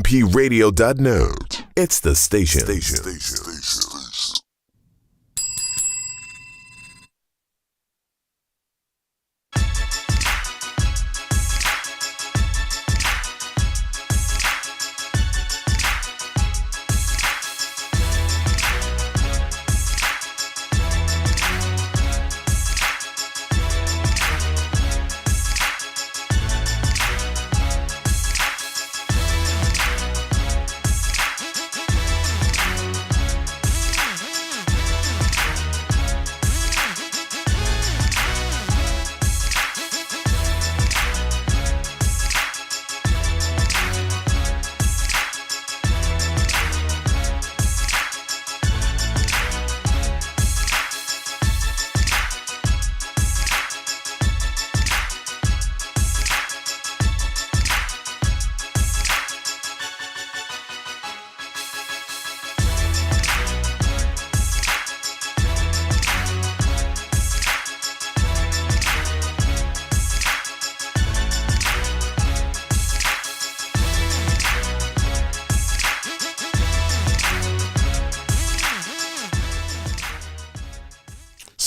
cmpradio.net. It's the station.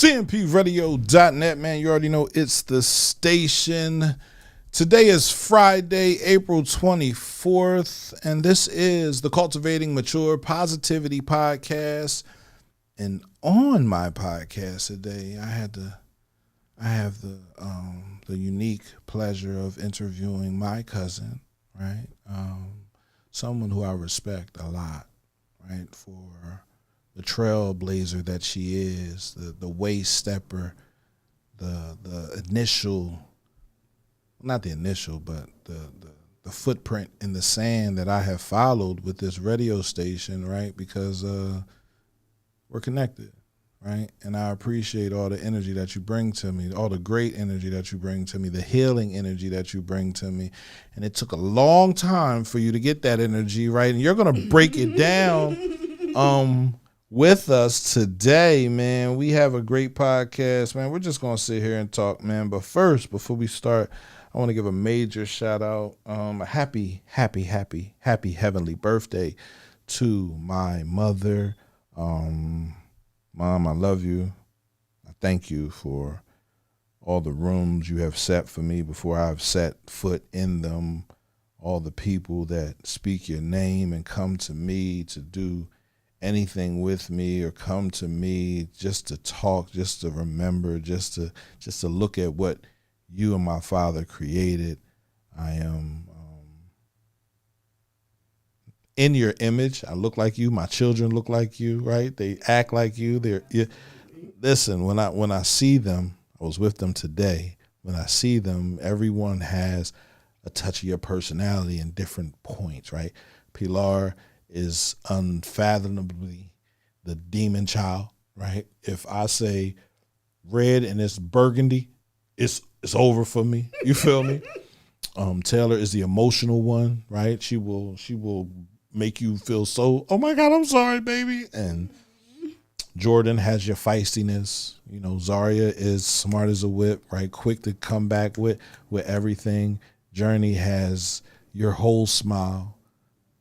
cmpradio.net, man. You already know it's the station. Today is Friday, April 24th, and this is the Cultivating Mature Positivity podcast. And on my podcast today, I have the unique pleasure of interviewing my cousin, right? Someone who I respect a lot, right? For the trailblazer that she is, the way stepper, the initial, not the initial, but the footprint in the sand that I have followed with this radio station, right? Because we're connected, right? And I appreciate all the energy that you bring to me, all the great energy that you bring to me, the healing energy that you bring to me. And it took a long time for you to get that energy, right? And you're going to break it down with us today, man. We have a great podcast, man. We're just going to sit here and talk, man. But first, before we start, I want to give a major shout out, a happy heavenly birthday to my mother. Mom, I love you. I thank you for all the rooms you have set for me before I've set foot in them, all the people that speak your name and come to me to do anything with me or come to me just to talk, just to remember, just to look at what you and my father created. I am in your image. I look like you. My children look like you, right? They act like you. Listen, when I see them, I was with them today. When I see them, everyone has a touch of your personality in different points, right? Pilar is unfathomably the demon child, right? If I say red and it's burgundy, it's over for me. You feel me? Taylor is the emotional one, right? She will make you feel so, oh my God, I'm sorry, baby. And Jordan has your feistiness. You know, Zaria is smart as a whip, right? Quick to come back with everything. Journey has your whole smile.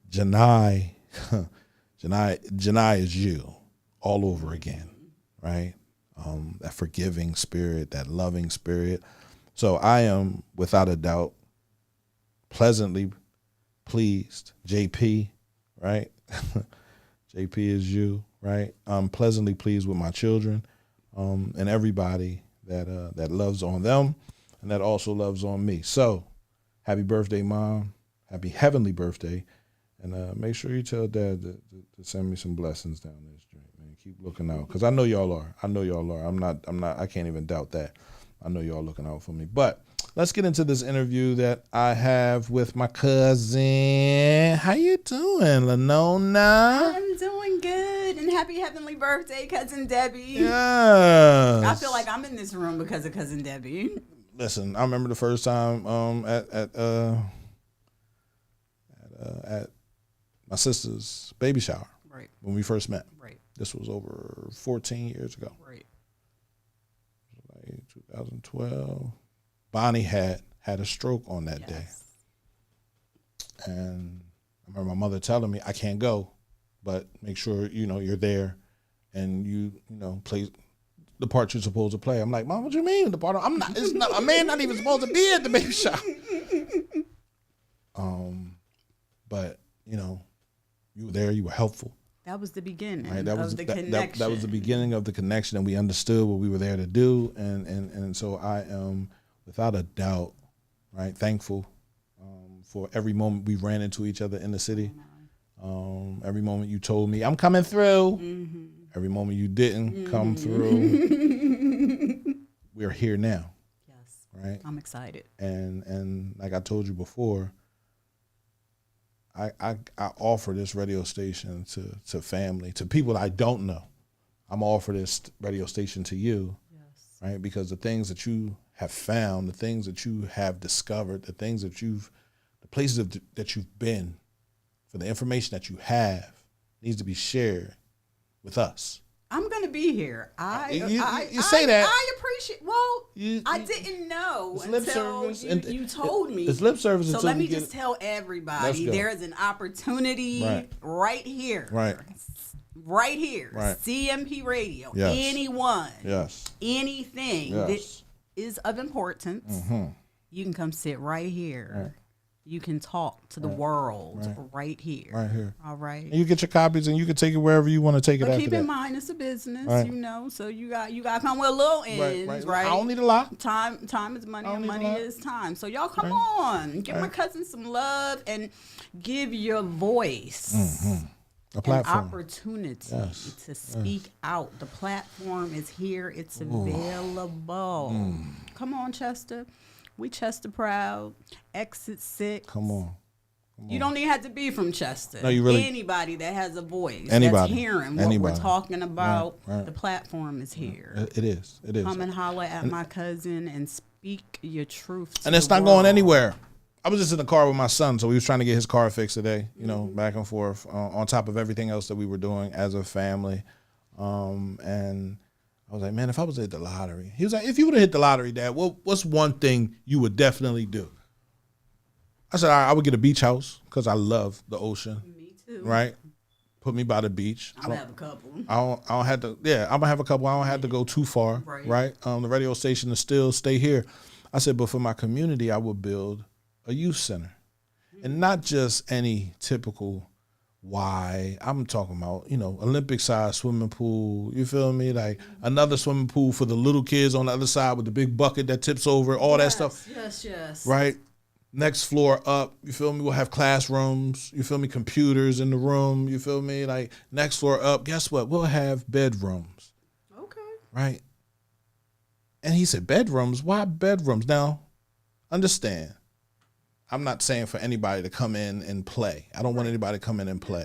Janai is you all over again, right? That forgiving spirit, that loving spirit. So I am, without a doubt, pleasantly pleased. JP, right? JP is you, right? I'm pleasantly pleased with my children, and everybody that loves on them and that also loves on me. So happy birthday, Mom. Happy heavenly birthday. And make sure you tell Dad to send me some blessings down this joint, man. Keep looking out, because I know y'all are. I'm not. I can't even doubt that. I know y'all looking out for me. But let's get into this interview that I have with my cousin. How you doing, LaNoana? I'm doing good, and happy heavenly birthday, Cousin Debbie. Yes. I feel like I'm in this room because of Cousin Debbie. Listen, I remember the first time at my sister's baby shower, right, when we first met. Right. This was over 14 years ago. Right. Like 2012. Bonnie had a stroke on that day. And remember my mother telling me I can't go, but make sure you're there, and you play the part you're supposed to play. I'm like, Mom, what you mean the part? I'm not. It's not a man not even supposed to be at the baby shower. But you were there. You were helpful. That was the beginning right? of the connection. That was the beginning of the connection, and we understood what we were there to do. And so I am, without a doubt, right, thankful for every moment we ran into each other in the city. Every moment you told me, I'm coming through. Mm-hmm. Every moment you didn't come through. We're here now. Yes. Right? I'm excited. And like I told you before, I offer this radio station to family, to people I don't know. I'm offer this radio station to you, yes, right? Because the things that you have found, the things that you have discovered, the things that the places that you've been, for the information that you have, needs to be shared with us. I'm gonna be here. You say that. I appreciate. Well, I didn't know until you told me. It's lip service. So let me just tell everybody: there is an opportunity right here. Right here. CMP Radio. Yes. Anyone. Yes. Anything that is of importance. Mm-hmm. You can come sit right here. Right. You can talk to the world right here. Right here. All right. And you get your copies and you can take it wherever you want to take it after that. Keep in mind it's a business, so you got to come with a little ends, right? I don't need a lot. Time is money and money is time. So y'all come on. Give my cousin some love and give your voice a platform. An opportunity to speak out. The platform is here. It's available. Come on, Chester. We Chester proud. Exit 6. Come on. You don't even have to be from Chester. No, you really. Anybody that has a voice, that's hearing what we're talking about, the platform is here. It is. Come and holler at my cousin and speak your truth. And it's not going anywhere. I was just in the car with my son, so we was trying to get his car fixed today, back and forth, on top of everything else that we were doing as a family. And I was like, man, if I was to hit the lottery. He was like, if you would have hit the lottery, Dad, what's one thing you would definitely do? I said, I would get a beach house because I love the ocean. Me too. Right? Put me by the beach. I'm going to have a couple. I don't have to, I'm going to have a couple. I don't have to go too far, right? The radio station is still stay here. I said, but for my community, I would build a youth center. And not just any typical I'm talking about, Olympic-sized swimming pool, you feel me? Like another swimming pool for the little kids on the other side with the big bucket that tips over, all that stuff. Yes. Right? Next floor up, you feel me? We'll have classrooms, you feel me? Computers in the room, you feel me? Like next floor up, guess what? We'll have bedrooms. Okay. Right? And he said, bedrooms? Why bedrooms? Now, understand. I'm not saying for anybody to come in and play. I don't want anybody to come in and play.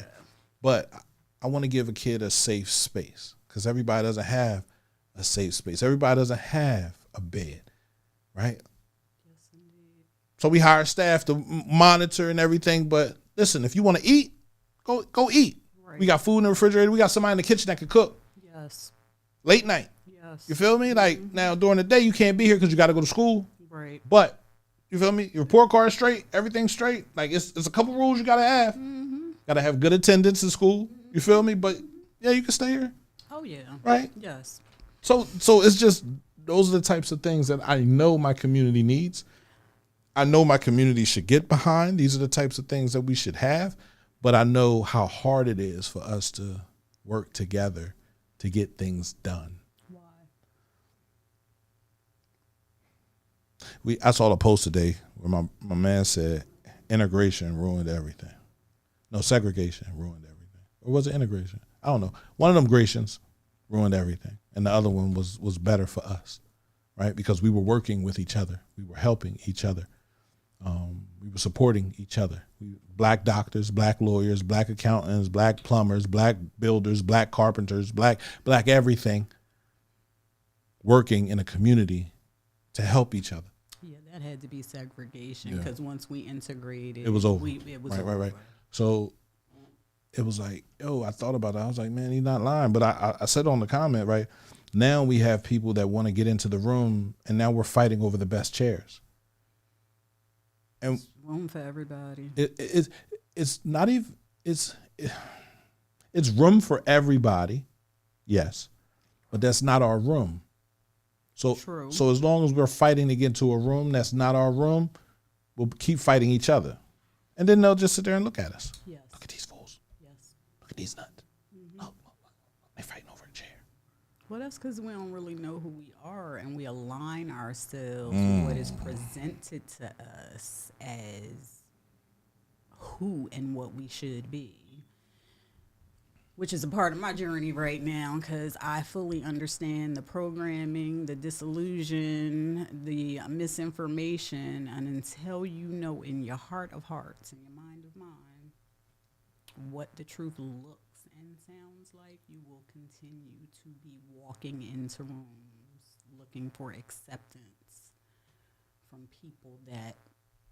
But I want to give a kid a safe space because everybody doesn't have a safe space. Everybody doesn't have a bed, right? Yes, indeed. So we hire staff to monitor and everything. But listen, if you want to eat, go eat. Right. We got food in the refrigerator. We got somebody in the kitchen that can cook. Yes. Late night. Yes. You feel me? Like now during the day, you can't be here because you got to go to school. Right. But you feel me? Your report card straight, everything's straight. Like it's a couple rules you gotta have. Mm-hmm. Gotta have good attendance in school. You feel me? But yeah, you can stay here. Oh yeah. Right? Yes. So it's just those are the types of things that I know my community needs. I know my community should get behind. These are the types of things that we should have. But I know how hard it is for us to work together to get things done. I saw a post today where my man said integration ruined everything. No, segregation ruined everything. Or was it integration? I don't know. One of them grations ruined everything. And the other one was better for us, right? Because we were working with each other. We were helping each other. We were supporting each other. Black doctors, black lawyers, black accountants, black plumbers, black builders, black carpenters, black everything working in a community to help each other. Yeah, that had to be segregation because once we integrated, it was over. It was over. Right. So it was like, I thought about it. I was like, man, he's not lying. But I said on the comment, right, now we have people that want to get into the room, and now we're fighting over the best chairs. And room for everybody. it's not even it's room for everybody, yes, but that's not our room. So True. So as long as we're fighting to get into a room that's not our room, we'll keep fighting each other, and then they'll just sit there and look at us. Yes. Look at these fools. Yes. Look at these nuts. Oh, they're fighting over a chair. Well, that's because we don't really know who we are, and we align ourselves with what is presented to us as who and what we should be, which is a part of my journey right now, because I fully understand the programming, the disillusion, the misinformation, and until you know in your heart of hearts, in your mind of mind, what the truth looks and sounds like, you will continue to be walking into rooms looking for acceptance from people that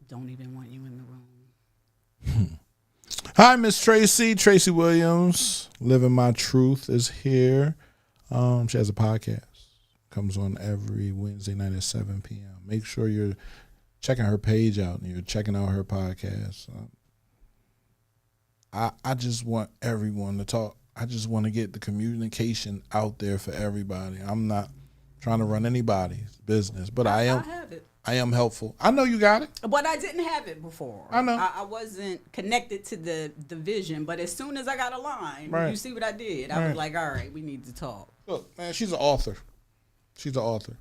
don't even want you in the room. Hi, Miss Tracy. Tracy Williams. Living My Truth is here. She has a podcast. Comes on every Wednesday night at 7 p.m. Make sure you're checking her page out and you're checking out her podcast. I just want everyone to talk. I just want to get the communication out there for everybody. I'm not trying to run anybody's business, but I have it. I am helpful. I know you got it. But I didn't have it before. I know. I wasn't connected to the vision. But as soon as I got a line, Right. you see what I did? I was like, all right, we need to talk. Look, man, she's an author. She's an author.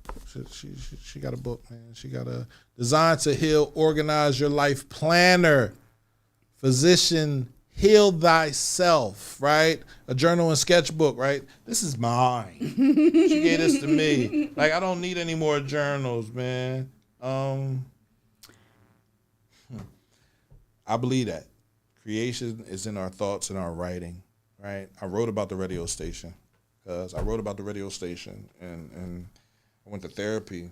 She got a book, man. She got a Designed to Heal, Organize Your Life Planner. Physician, Heal Thyself, right? A journal and sketchbook, right? This is mine. She gave this to me. Like, I don't need any more journals, man. I believe that creation is in our thoughts and our writing, right? I wrote about the radio station because and I went to therapy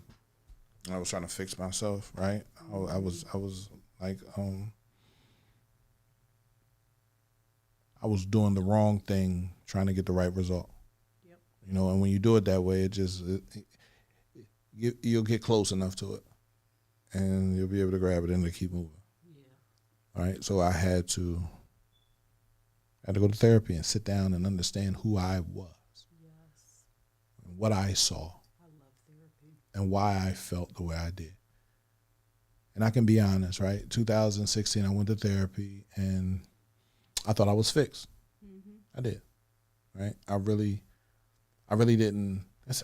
and I was trying to fix myself, right? I was like, I was doing the wrong thing, trying to get the right result. Yep. You know, and when you do it that way, you'll get close enough to it, and you'll be able to grab it and to keep moving. Yeah. All right. So I had to go to therapy and sit down and understand who I was. Yes. And what I saw. I love therapy. And why I felt the way I did. And I can be honest, right? 2016, I went to therapy and I thought I was fixed. Mm-hmm. I did, right? I really didn't. That's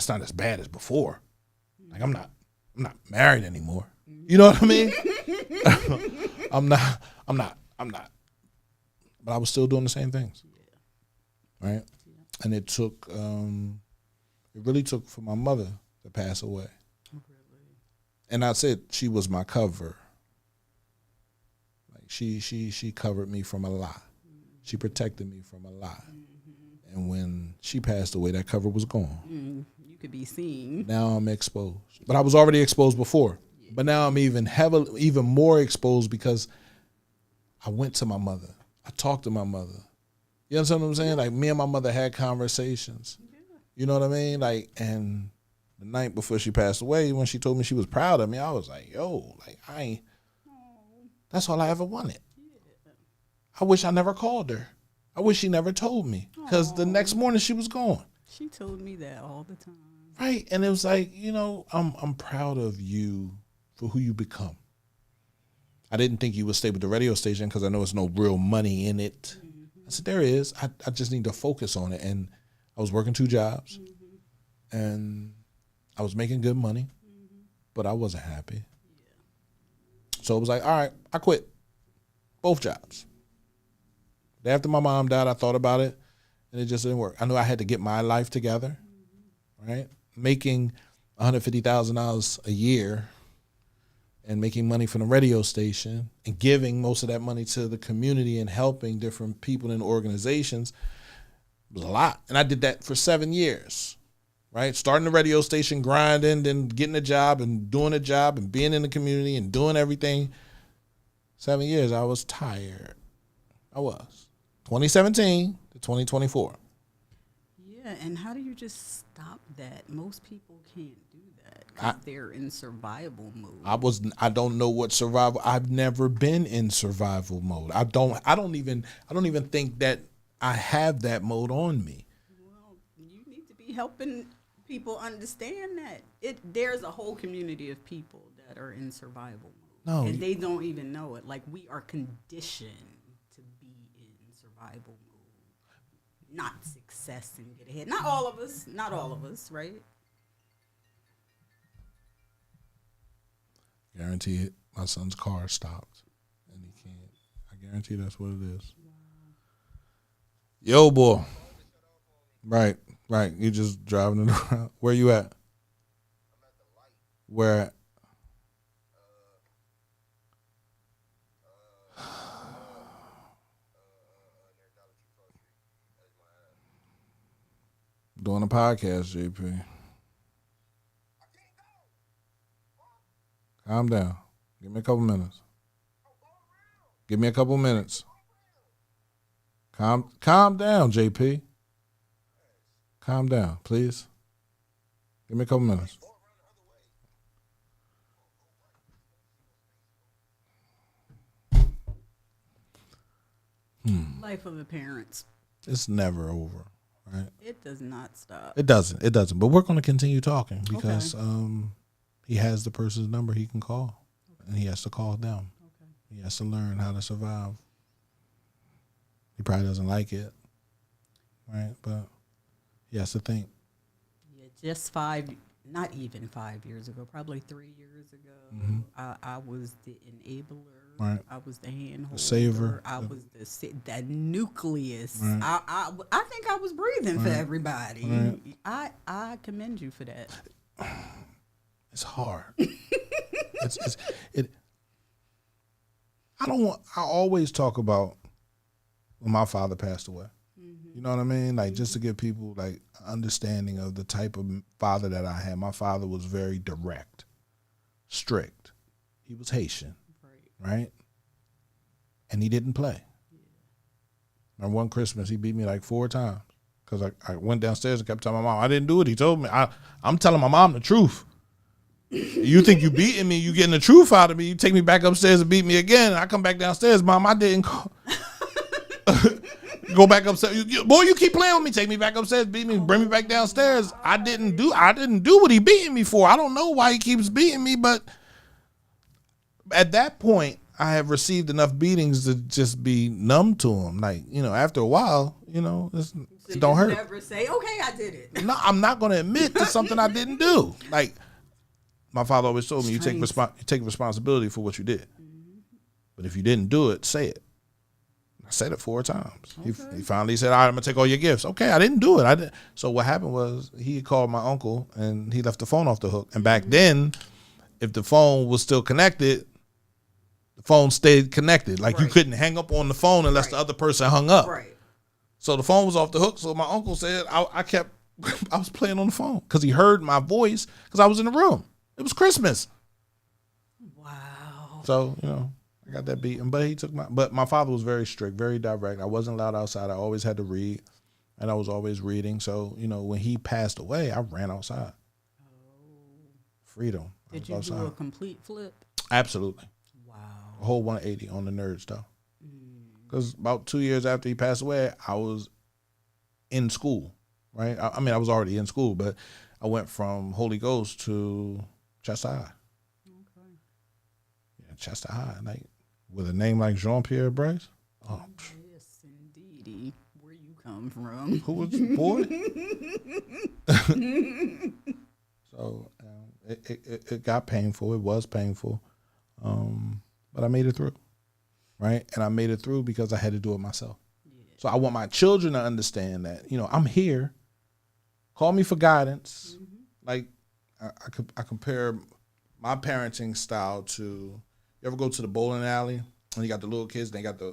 not as bad as before. Mm-hmm. Like I'm not married anymore. Mm-hmm. You know what I mean? I'm not. But I was still doing the same things, right? Yeah. And it really took for my mother to pass away. Oh, really? And I said she was my cover. She covered me from a lot. Mm-hmm. She protected me from a lot. Mm-hmm. And when she passed away, that cover was gone. Mm, you could be seen. Now I'm exposed. But I was already exposed before. Yeah. But now I'm even more exposed because I went to my mother. I talked to my mother. You understand what I'm saying? Like me and my mother had conversations. Yeah. You know what I mean? Like, and the night before she passed away, when she told me she was proud of me, I was like, yo, like that's all I ever wanted. Yeah. I wish I never called her. I wish she never told me because the next morning she was gone. She told me that all the time. Right. And it was like, I'm proud of you for who you become. I didn't think you would stay with the radio station because I know there's no real money in it. Mm-hmm. I said, there is. I just need to focus on it. And I was working 2 jobs and I was making good money, but I wasn't happy. So it was like, all right, I quit both jobs. After my mom died, I thought about it, and it just didn't work. I knew I had to get my life together, right? Making $150,000 a year and making money from the radio station and giving most of that money to the community and helping different people and organizations was a lot. And I did that for 7 years. Right, starting the radio station, grinding, then getting a job and doing a job and being in the community and doing everything. 7 years, I was tired. I was. 2017 to 2024. Yeah, Yeah, and how do you just stop that? Most people can't do that because they're in survival mode. I don't know what survival. I've never been in survival mode. I don't even think that I have that mode on me. Well, you need to be helping people understand that there's a whole community of people that are in survival mode, and they don't even know it. Like, we are conditioned to be in survival mode, not success and get ahead. Not all of us, right? Guarantee it. My son's car stopped, and he can't. I guarantee that's what it is. Yo, boy. Right. You just driving it around. Where you at? I'm at the light. Where at? Doing a podcast, JP. Calm down. Give me a couple minutes. Give me a couple minutes. Calm down, JP. Calm down, please. Give me a couple minutes. Life of the parents. It's never over, right? It does not stop. It doesn't. But we're going to continue talking because he has the person's number he can call, and he has to call them. Okay. He has to learn how to survive. He probably doesn't like it, right? But he has to think. Yeah, just not even 5 years ago, probably 3 years ago, I was the enabler. Right. I was the handholder. Saver. I was the nucleus. Right. I think I was breathing for everybody. Right. I commend you for that. It's hard. I always talk about when my father passed away. Mm-hmm. You know what I mean? Like, just to give people like understanding of the type of father that I had. My father was very direct, strict. He was Haitian. Right? And he didn't play. And one Christmas, he beat me like 4 times because I went downstairs and kept telling my mom, I didn't do it. He told me. I'm telling my mom the truth. You think you beating me, you getting the truth out of me. You take me back upstairs and beat me again. I come back downstairs, Mom, I didn't go back upstairs. Boy, you keep playing with me. Take me back upstairs, beat me, bring me back downstairs. I didn't do what he beating me for. I don't know why he keeps beating me, but at that point, I have received enough beatings to just be numb to him. Like, after a while, it don't hurt. Never say, okay, I did it. No, I'm not going to admit to something I didn't do. Like, my father always told me, you take responsibility for what you did. Mm-hmm. But if you didn't do it, say it. I said it 4 times. Okay. He finally said, all right, I'm going to take all your gifts. Okay, I didn't do it. So what happened was he called my uncle, and he left the phone off the hook. And back then, if the phone was still connected, the phone stayed connected. Like, you couldn't hang up on the phone unless the other person hung up. Right. So the phone was off the hook. So my uncle said I was playing on the phone because he heard my voice because I was in the room. It was Christmas. Wow. So, I got that beaten. But my father was very strict, very direct. I wasn't allowed outside. I always had to read, and I was always reading. So, when he passed away, I ran outside. Oh. Freedom. Did you do a complete flip? Absolutely. Wow. A whole 180 on the nerd stuff. Because about 2 years after he passed away, I was in school, right? I was already in school, but I went from Holy Ghost to Chester High. Okay. Yeah, Chester High, like with a name like Jean-Pierre Bryce. Oh, yes, indeedy. Where you come from? Who was your boy? So it got painful. It was painful, but I made it through, right? And I made it through because I had to do it myself. Yeah. So I want my children to understand that, I'm here. Call me for guidance. Mm-hmm. Like I compare my parenting style to, you ever go to the bowling alley and you got the little kids, they got the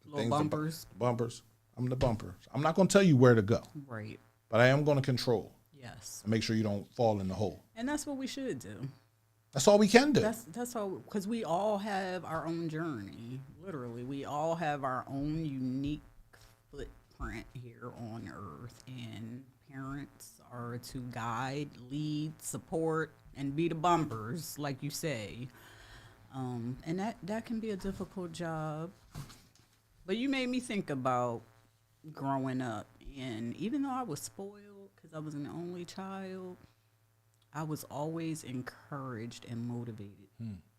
little bumpers. Bumpers. I'm the bumper. I'm not going to tell you where to go. Right. But I am going to control. Yes. And make sure you don't fall in the hole. And that's what we should do. That's all we can do. That's all, because we all have our own journey. Literally, we all have our own unique footprint here on Earth, and parents are to guide, lead, support, and be the bumpers, like you say. And that can be a difficult job. But you made me think about growing up. And even though I was spoiled because I was an only child, I was always encouraged and motivated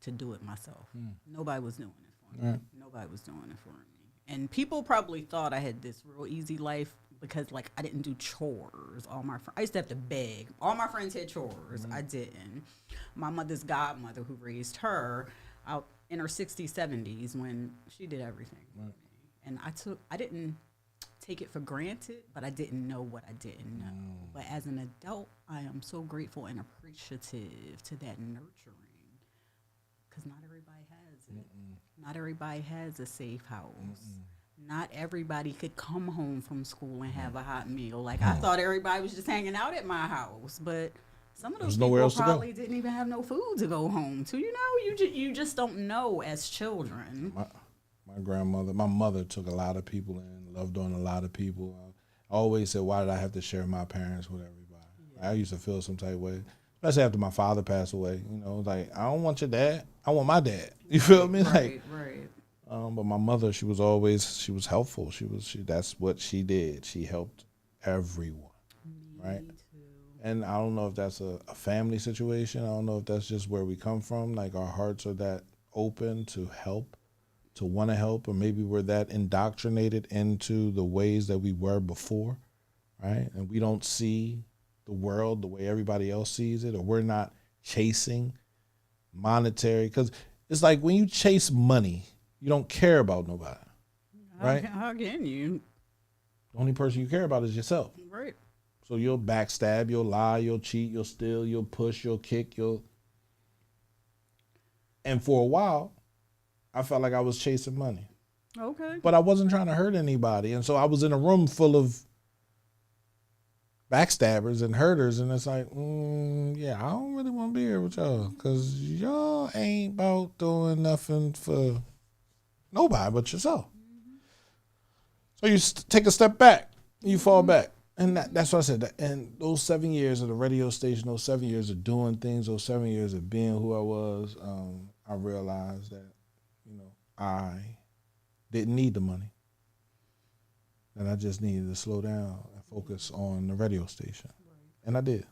to do it myself. Nobody was doing it for me. Nobody was doing it for me. And people probably thought I had this real easy life because, like, I didn't do chores. I used to have to beg. All my friends had chores. I didn't. My mother's godmother, who raised her, out in her 60s, 70s, when she did everything for me. And I didn't take it for granted, but I didn't know what I didn't know. But as an adult, I am so grateful and appreciative to that nurturing, because not everybody has it. Not everybody has a safe house. Not everybody could come home from school and have a hot meal. Like, I thought everybody was just hanging out at my house, but some of those people probably didn't even have no food to go home to. You know, you just don't know as children. My mother took a lot of people in, loved on a lot of people. I always said, why did I have to share my parents with everybody? Yeah. I used to feel some type of way, especially after my father passed away. You know, like, I don't want your dad. I want my dad. You feel me? Right. But my mother, she was helpful. That's what she did. She helped everyone, right? Too. And I don't know if that's a family situation. I don't know if that's just where we come from. Like, our hearts are that open to help, to want to help, or maybe we're that indoctrinated into the ways that we were before, right? And we don't see the world the way everybody else sees it, or we're not chasing monetary. Because it's like when you chase money, you don't care about nobody, right? How can you? The only person you care about is yourself. Right. So you'll backstab, you'll lie, you'll cheat, you'll steal, you'll push, you'll kick, And for a while, I felt like I was chasing money. Okay. But I wasn't trying to hurt anybody. And so I was in a room full of backstabbers and hurters, and it's like, yeah, I don't really want to be here with y'all, because y'all ain't about doing nothing for nobody but yourself. So you take a step back, you fall back. And that's what I said. And those 7 years of the radio station, those 7 years of doing things, those 7 years of being who I was, I realized that, I didn't need the money. And I just needed to slow down and focus on the radio station. Right. And I did.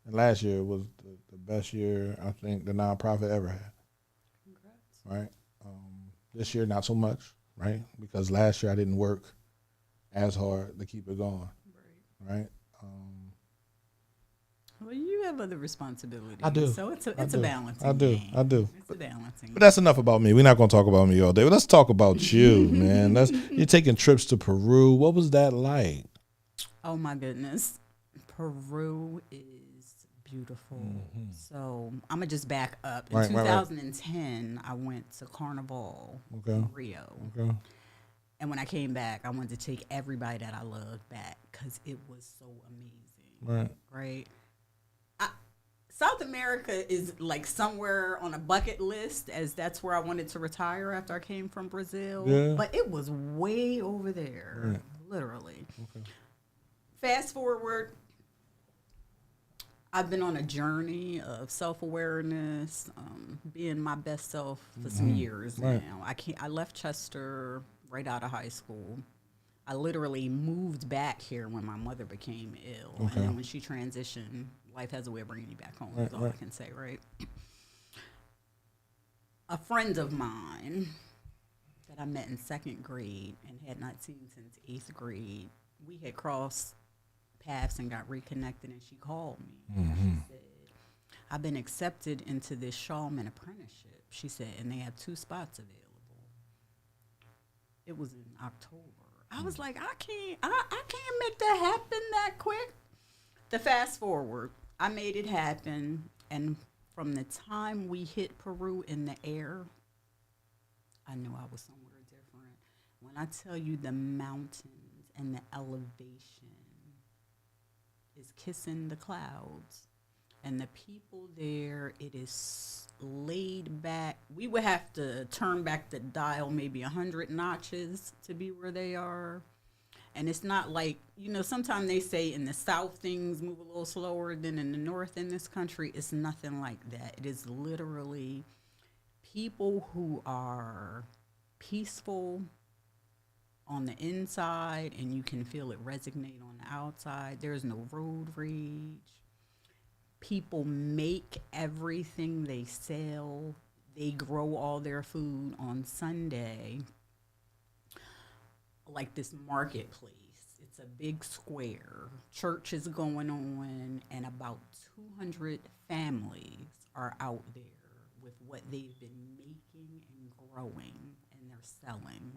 And last year was the best year I think the nonprofit ever had. Congrats. Right? This year, not so much, right? Because last year I didn't work as hard to keep it going. Right? Well, you have other responsibilities. I do. So it's a balancing game. I do. It's a balancing But that's enough about me. We're not going to talk about me all day. Let's talk about you, man. You're taking trips to Peru. What was that like? Oh, my goodness. Peru is beautiful. Mm-hmm. So I'm going to just back up. In 2010, I went to Carnival in Rio. Okay. And when I came back, I wanted to take everybody that I loved back because it was so amazing. Right? South America is like somewhere on a bucket list, as that's where I wanted to retire after I came from Brazil. Yeah. But it was way over there, literally. Okay. Fast forward, I've been on a journey of self-awareness, being my best self for some years now. I left Chester right out of high school. I literally moved back here when my mother became ill. Okay. And then when she transitioned, life has a way of bringing you back home, is all I can say, right? A friend of mine that I met in second grade and had not seen since 8th grade, we had crossed paths and got reconnected, and she called me. Mm-hmm. She said, I've been accepted into this Shawman apprenticeship, she said, and they have 2 spots available. It was in October. I was like, I can't make that happen that quick. The fast forward, I made it happen, and from the time we hit Peru in the air, I knew I was somewhere different. When I tell you the mountains and the elevation is kissing the clouds, and the people there, it is laid back. We would have to turn back the dial maybe 100 notches to be where they are. And it's not like, sometimes they say in the South things move a little slower than in the North in this country. It's nothing like that. It is literally people who are peaceful on the inside, and you can feel it resonate on the outside. There's no road rage. People make everything they sell. They grow all their food on Sunday, like this marketplace. It's a big square. Church is going on, and about 200 families are out there with what they've been making and growing, and they're selling.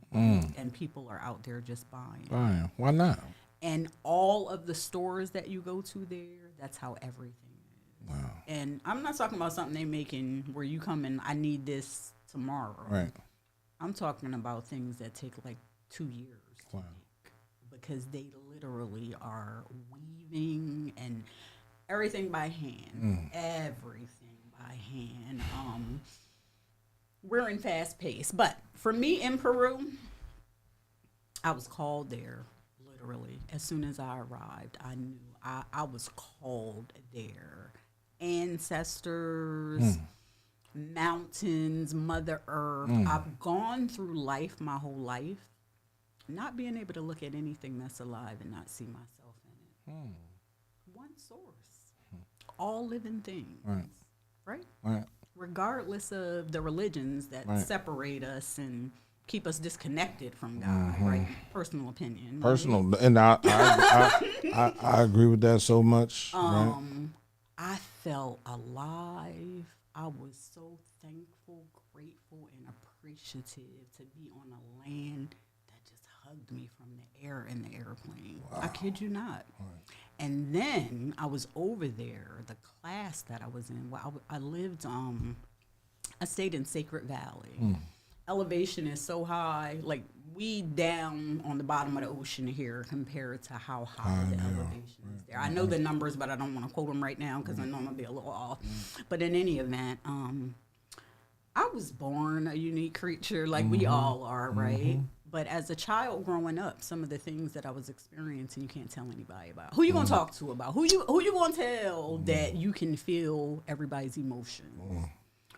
And people are out there just buying. Why not? And all of the stores that you go to there, that's how everything is. Wow. And I'm not talking about something they making where you come and I need this tomorrow. Right. I'm talking about things that take like 2 years to Wow. make, because they literally are weaving and everything by hand. Everything by hand. We're in fast pace. But for me in Peru, I was called there literally. As soon as I arrived, I knew I was called there. Ancestors, mountains, Mother Earth. I've gone through life my whole life not being able to look at anything that's alive and not see myself in it. One source. All living things. Right? Regardless of the religions that separate us and keep us disconnected from God, right? Personal opinion. Personal, right? And I agree with that so much. Right? I felt alive. I was so thankful, grateful, and appreciative to be on a land that just hugged me from the air in the airplane. Wow. I kid you not. Right. And then I was over there, the class that I was in, I lived, I stayed in Sacred Valley. Elevation is so high, like we down on the bottom of the ocean here compared to how high the elevation is there. I know the numbers, but I don't want to quote them right now because I know I'm going to be a little off. But in any event, I was born a unique creature like we all are, right? But as a child growing up, some of the things that I was experiencing, you can't tell anybody about. Who you gonna talk to about? Who you gonna tell that you can feel everybody's emotions?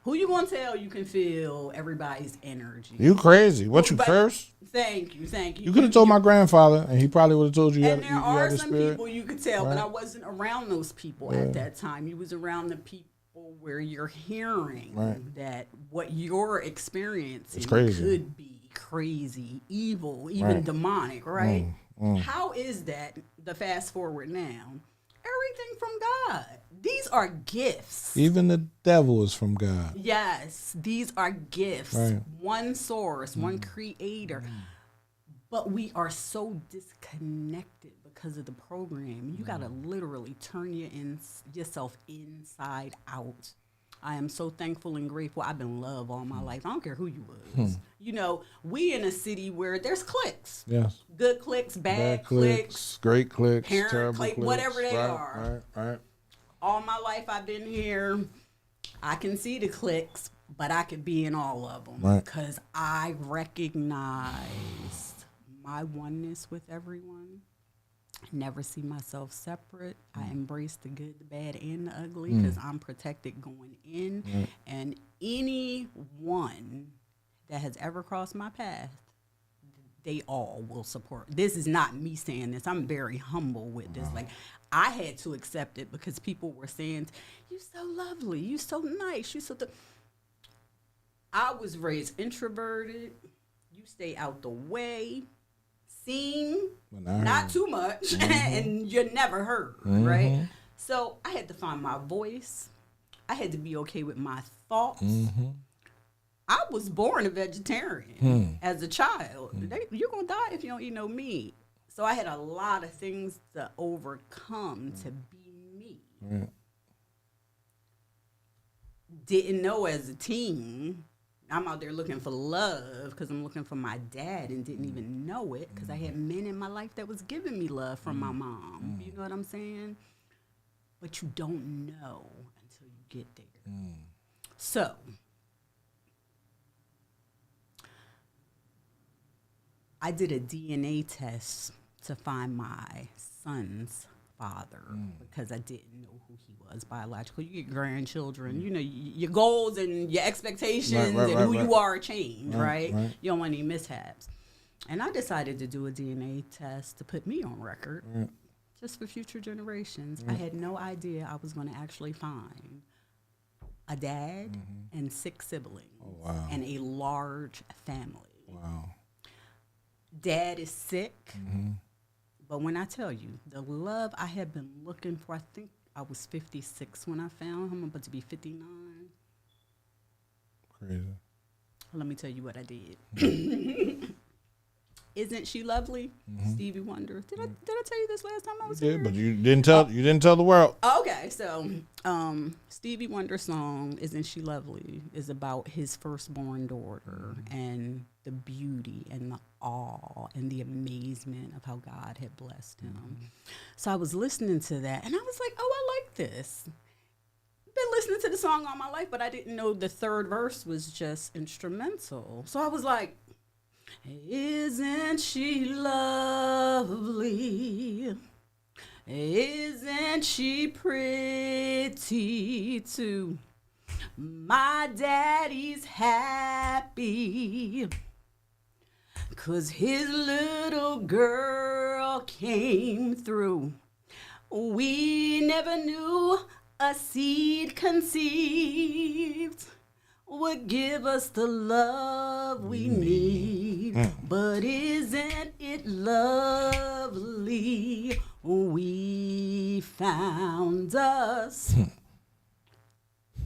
Who you gonna tell you can feel everybody's energy? You crazy? What, you curse? Thank you. You could have told my grandfather, and he probably would have told you. And you there had are the some spirit. people you could tell, but I wasn't around those people at that time. You was around the people where you're hearing that what you're experiencing could be crazy, evil, even demonic, right? How is that the fast forward now? Everything from God. These are gifts. Even the devil is from God. Yes, these are gifts. Right. One source, one creator. But we are so disconnected because of the program. You got to literally turn yourself inside out. I am so thankful and grateful. I've been loved all my life. I don't care who you was. You know, we in a city where there's cliques. Yes. Good cliques, bad cliques, great cliques, parent terrible clique, cliques. whatever they are. Right. All my life I've been here. I can see the cliques, but I could be in all of them because I recognize my oneness with everyone. Never see myself separate. I embrace the good, the bad, and the ugly because I'm protected going in. And anyone that has ever crossed my path, they all will support. This is not me saying this. I'm very humble with this. Like, I had to accept it because people were saying, "You so lovely. You so nice. You so." I was raised introverted. You stay out the way. Seen, not too much, and you're never heard, right? So I had to find my voice. I had to be okay with my thoughts. I was born a vegetarian as a child. You're going to die if you don't eat no meat. So I had a lot of things to overcome to be me. Didn't know as a teen. I'm out there looking for love because I'm looking for my dad and didn't even know it because I had men in my life that was giving me love from my mom. You know what I'm saying? But you don't know until you get there. So, I did a DNA test to find my son's father because I didn't know who he was biologically. You get grandchildren, you know, your goals and your expectations and who you are change, right? You don't want any mishaps. And I decided to do a DNA test to put me on record just for future generations. I had no idea I was going to actually find a dad and 6 siblings and a large family. Wow. Dad is sick. But when I tell you, the love I had been looking for, I think I was 56 when I found him. I'm about to be 59. Crazy. Let me tell you what I did. Isn't she lovely? Stevie Wonder. Did I tell you this last time I was here? Yeah, but you didn't tell the world. Okay, so Stevie Wonder's song "Isn't She Lovely" is about his firstborn daughter and the beauty and the awe and the amazement of how God had blessed him. So I was listening to that and I was like, "Oh, I like this." Been listening to the song all my life, but I didn't know the third verse was just instrumental. So I was like, isn't she lovely? Isn't she pretty too? My daddy's happy 'cause his little girl came through. We never knew a seed conceived would give us the love we need. But isn't it lovely? We found us.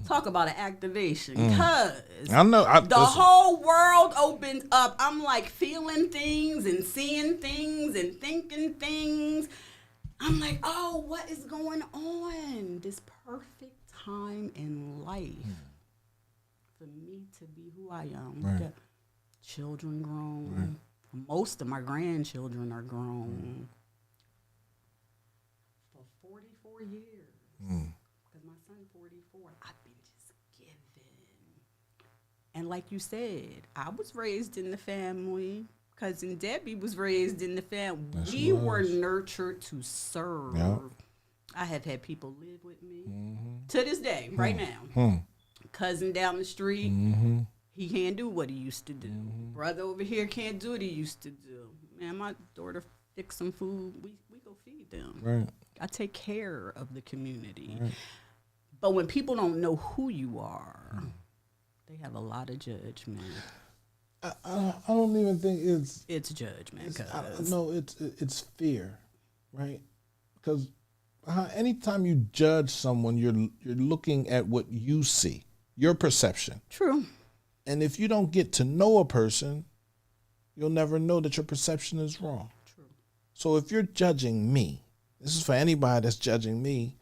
Talk about an activation, because I know the whole world opened up. I'm like feeling things and seeing things and thinking things. I'm like, oh, what is going on? This perfect time in life. For me to be who I am. Got children grown. Most of my grandchildren are grown. For 44 years. Because my son's 44. I've been just giving. And like you said, I was raised in the family. Cousin Debbie was raised in the family. We were nurtured to serve. I have had people live with me. To this day, right now. Cousin down the street, he can't do what he used to do. Brother over here can't do what he used to do. Man, my daughter fix some food, we go feed them. I take care of the community. But when people don't know who you are, they have a lot of judgment. I don't even think it's judgment. No, it's fear, right? Because anytime you judge someone, you're looking at what you see. Your perception. True. And if you don't get to know a person, you'll never know that your perception is wrong. True. So if you're judging me, this is for anybody that's judging me,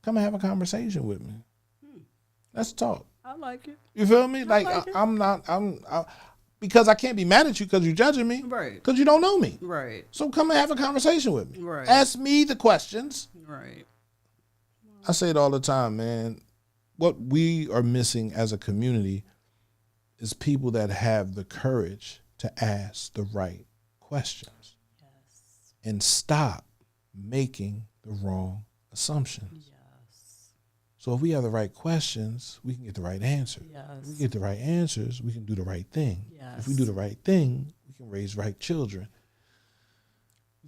come and have a conversation with me. Let's talk. I like it. You feel me? Because I can't be mad at you because you're judging me. Right. Because you don't know me. Right. So come and have a conversation with me. Right. Ask me the questions. Right. I say it all the time, man. What we are missing as a community is people that have the courage to ask the right questions. Yes. And stop making the wrong assumptions. Yes. So if we have the right questions, we can get the right answers. Yes. If we get the right answers, we can do the right thing. Yes. If we do the right thing, we can raise right children.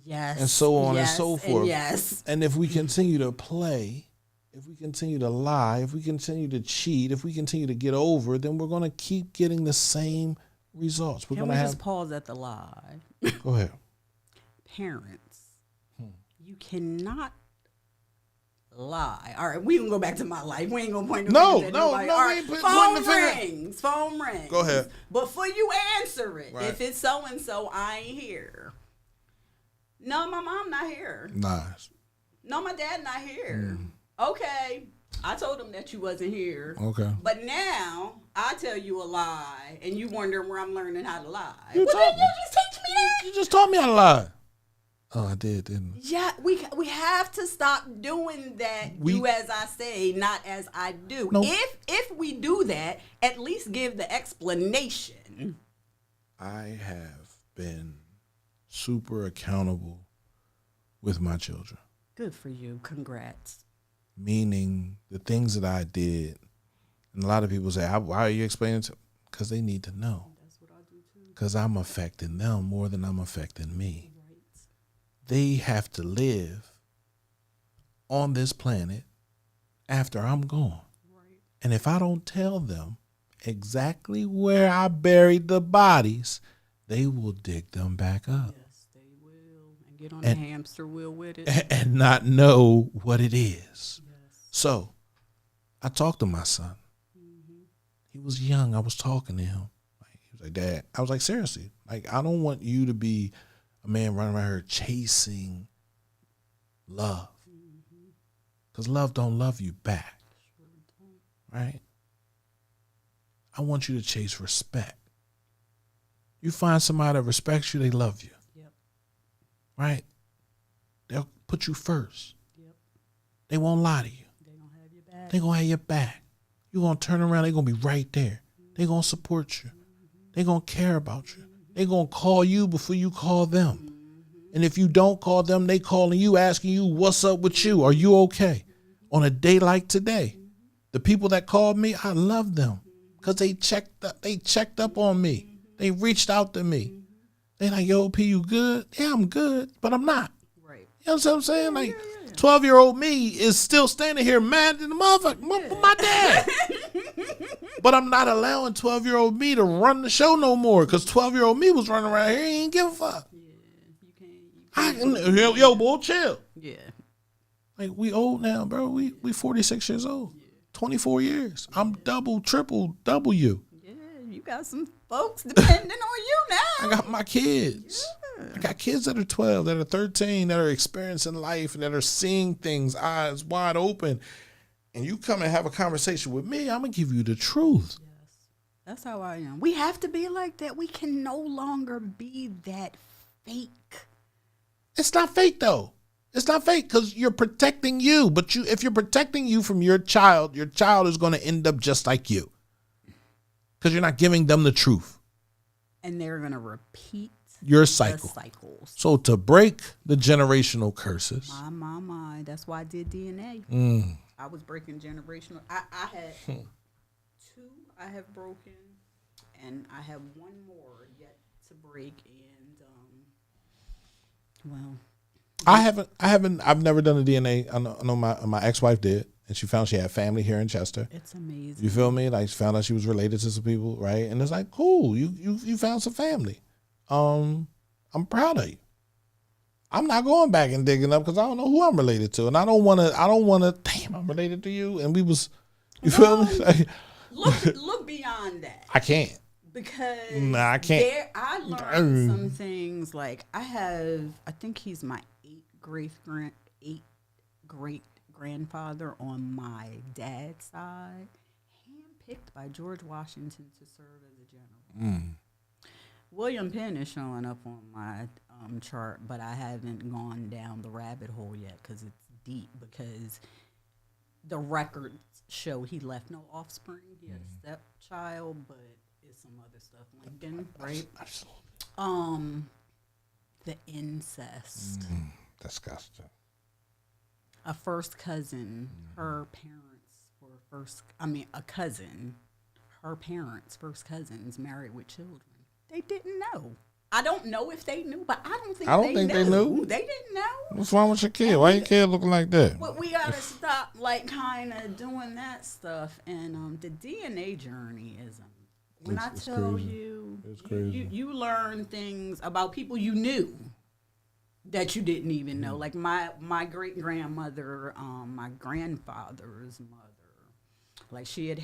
Yes. And so on and so forth. And yes. And if we continue to play, if we continue to lie, if we continue to cheat, if we continue to get over, then we're going to keep getting the same results. Can we just pause at the lie? Go ahead. Parents, you cannot lie. All right, we can go back to my life. We ain't gonna point no, at no, nobody. no. All We right, ain't phone pointing the finger. rings. Phone rings. Go ahead. Before you answer it, Right. if it's so and so, I ain't here. No, my mom not here. Nice. No, my dad not here. Okay, I told him that you wasn't here. Okay. But now I tell you a lie, and you wondering where I'm learning how to lie. You Well, taught then you me. just teach me that. You just taught me how to lie. Oh, I did, didn't I? Yeah, we have to stop doing that. Do as I say, not as I do. No. If we do that, at least give the explanation. I have been super accountable with my children. Good for you. Congrats. Meaning the things that I did. And a lot of people say, why are you explaining to them? Because they need to know. That's what I do too. Because I'm affecting them more than I'm affecting me. Right. They have to live on this planet after I'm gone. Right. And if I don't tell them exactly where I buried the bodies, they will dig them back up. Yes, they will. And get on the hamster wheel with it. And not know what it is. Yes. So I talked to my son. Mm-hmm. He was young. I was talking to him. He was like, Dad, I was like, seriously, like, I don't want you to be a man running around here chasing love. Because love don't love you back. Sure don't. Right? I want you to chase respect. You find somebody that respects you, they love you. Yep. Right? They'll put you first. Yep. They won't lie to you. They gonna have your back. They gonna have your back. You're gonna turn around, they gonna be right there. They gonna support you. They gonna care about you. They gonna call you before you call them. And if you don't call them, they calling you, asking you, what's up with you? Are you okay? On a day like today, the people that called me, I love them because they checked up on me. They reached out to me. They like, yo, P, you good? Yeah, I'm good, but I'm not. Right. You know what I'm saying? Like, 12-year-old me is still standing here mad at the motherfucker, my dad. But I'm not allowing 12-year-old me to run the show no more because 12-year-old me was running around here. He ain't give a fuck. Yeah, you can't. Yo, boy, chill. Yeah. Like, we old now, bro. We 46 years old. 24 years. I'm triple you. Yeah, you got some folks depending on you now. I got my kids. Yeah. I got kids that are 12, that are 13, that are experiencing life, that are seeing things, eyes wide open. And you come and have a conversation with me, I'm going to give you the truth. Yes. That's how I am. We have to be like that. We can no longer be that fake. It's not fake, though. It's not fake because you're protecting you. But if you're protecting you from your child is going to end up just like you because you're not giving them the truth. And they're going to repeat your cycle. the cycles. So to break the generational curses. My. That's why I did DNA. I was breaking generational. I had 2 I have broken, and I have 1 more yet to break. And I've never done a DNA. I know my ex-wife did, and she found she had family here in Chester. It's amazing. You feel me? Like, she found out she was related to some people, right? And it's like, cool, you found some family. I'm proud of you. I'm not going back and digging up because I don't know who I'm related to, and I don't want to. Damn, I'm related to you, and we was. You feel me? Like, look beyond that. I can't. Because I can't. I learned some things. Like, I think he's my 8th great grandfather on my dad's side, handpicked by George Washington to serve as a general. William Penn is showing up on my chart, but I haven't gone down the rabbit hole yet because it's deep. Because the records show he left no offspring. He had a stepchild, but it's some other stuff linked in, right? Absolutely. The incest. Disgusting. A first cousin, her parents were a cousin, her parents, first cousins, married with children. They didn't know. I don't know if they knew, but I don't think they knew. They didn't know. What's wrong with your kid? Why your kid looking like that? Well, we got to stop, like, kind of doing that stuff. And the DNA journey is, when I tell you, you learn things about people you knew that you didn't even know. Like, my great-grandmother, my grandfather's mother, like, she had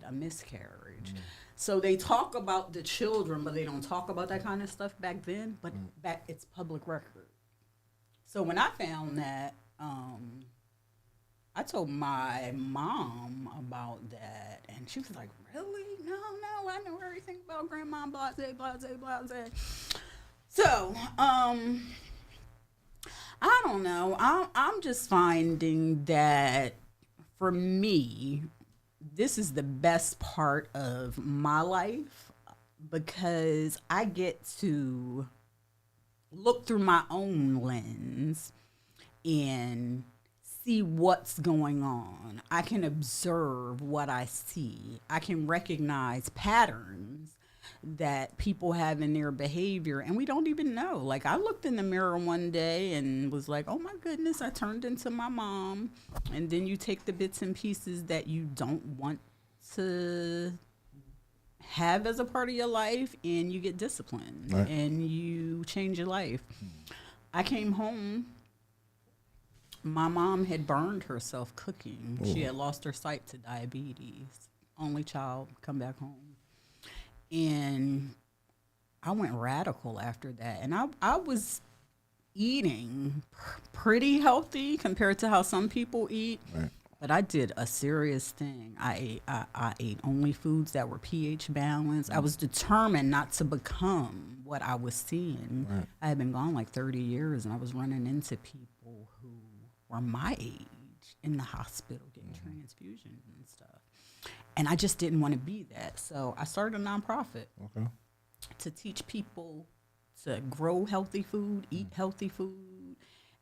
a miscarriage. So they talk about the children, but they don't talk about that kind of stuff back then. But it's public record. So when I found that, I told my mom about that, and she was like, "Really? No, I know everything about grandma, blase, blase, blase." So, I don't know. I'm just finding that for me, this is the best part of my life because I get to look through my own lens and see what's going on. I can observe what I see. I can recognize patterns that people have in their behavior and we don't even know. Like, I looked in the mirror one day and was like, oh my goodness, I turned into my mom. And then you take the bits and pieces that you don't want to have as a part of your life and you get disciplined and you change your life. I came home. My mom had burned herself cooking. She had lost her sight to diabetes. Only child, come back home. And I went radical after that. And I was eating pretty healthy compared to how some people eat. Right. But I did a serious thing. I ate only foods that were pH balanced. I was determined not to become what I was seeing. Right. I had been gone like 30 years, and I was running into people who were my age in the hospital getting transfusions and stuff. And I just didn't want to be that. So I started a nonprofit to teach people to grow healthy food, eat healthy food.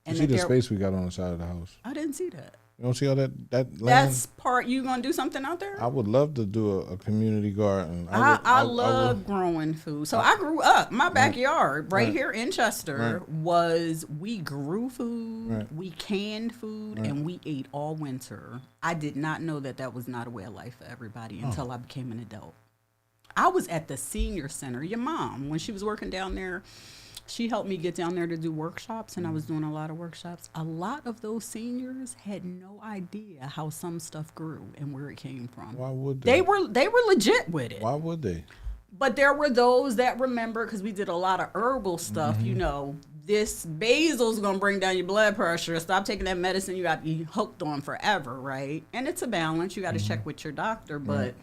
And you see the space we got on the side of the house? I didn't see that. You don't see all that land? That's part, you going to do something out there? I would love to do a community garden. I love growing food. So I grew up, my backyard right here in Chester we grew food, we canned food, and we ate all winter. I did not know that was not a way of life for everybody until I became an adult. I was at the senior center. Your mom, when she was working down there, she helped me get down there to do workshops, and I was doing a lot of workshops. A lot of those seniors had no idea how some stuff grew and where it came from. Why would they? They were legit with it. Why would they? But there were those that remember, because we did a lot of herbal stuff, you know, this basil's going to bring down your blood pressure. Stop taking that medicine you got to be hooked on forever, right? And it's a balance. You got to check with your doctor, but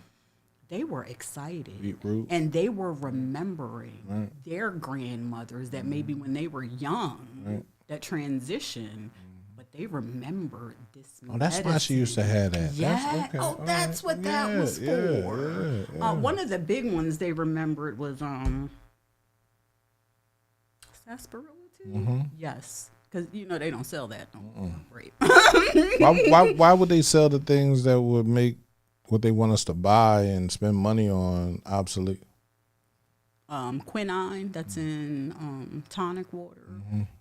they were excited. Beetroot. And they were remembering their grandmothers that maybe when they were young, that transition, but they remembered this medicine. That's why she used to have that. Yeah. That's what that was for. One of the big ones they remembered was sarsaparilla tea. Yes. Because, you know, they don't sell that. Right. why would they sell the things that would make what they want us to buy and spend money on obsolete? Quinine, that's in tonic water.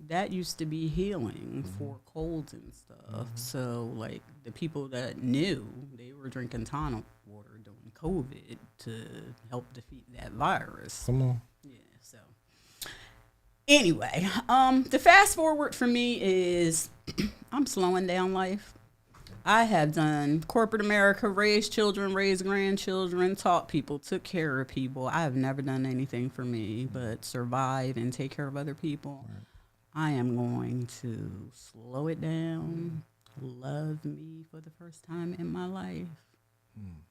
That used to be healing for colds and stuff. So, like, the people that knew, they were drinking tonic water during COVID to help defeat that virus. Come on. Yeah, so. Anyway, the fast forward for me is I'm slowing down life. I have done corporate America, raised children, raised grandchildren, taught people, took care of people. I have never done anything for me but survive and take care of other people. Right. I am going to slow it down, love me for the first time in my life,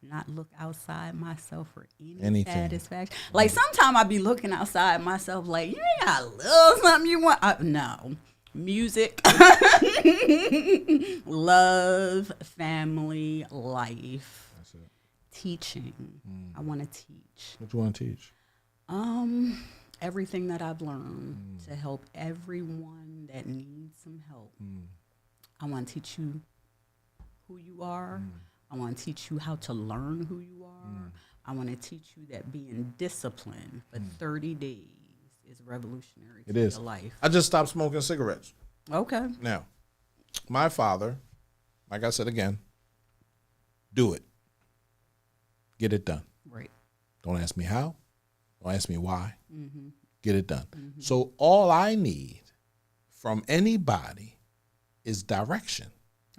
not look outside myself for anything. Satisfaction. Like, sometimes I be looking outside myself like, you ain't got a little something you want. No. Music, love, family, life, that's it. Teaching. I want to teach. What do you want to teach? Everything that I've learned to help everyone that needs some help. I want to teach you who you are. I want to teach you how to learn who you are. I want to teach you that being disciplined for 30 days is revolutionary to your life. I just stopped smoking cigarettes. Okay. Now, my father, like I said again, do it. Get it done. Right. Don't ask me how. Don't ask me why. Get it done. So all I need from anybody is direction.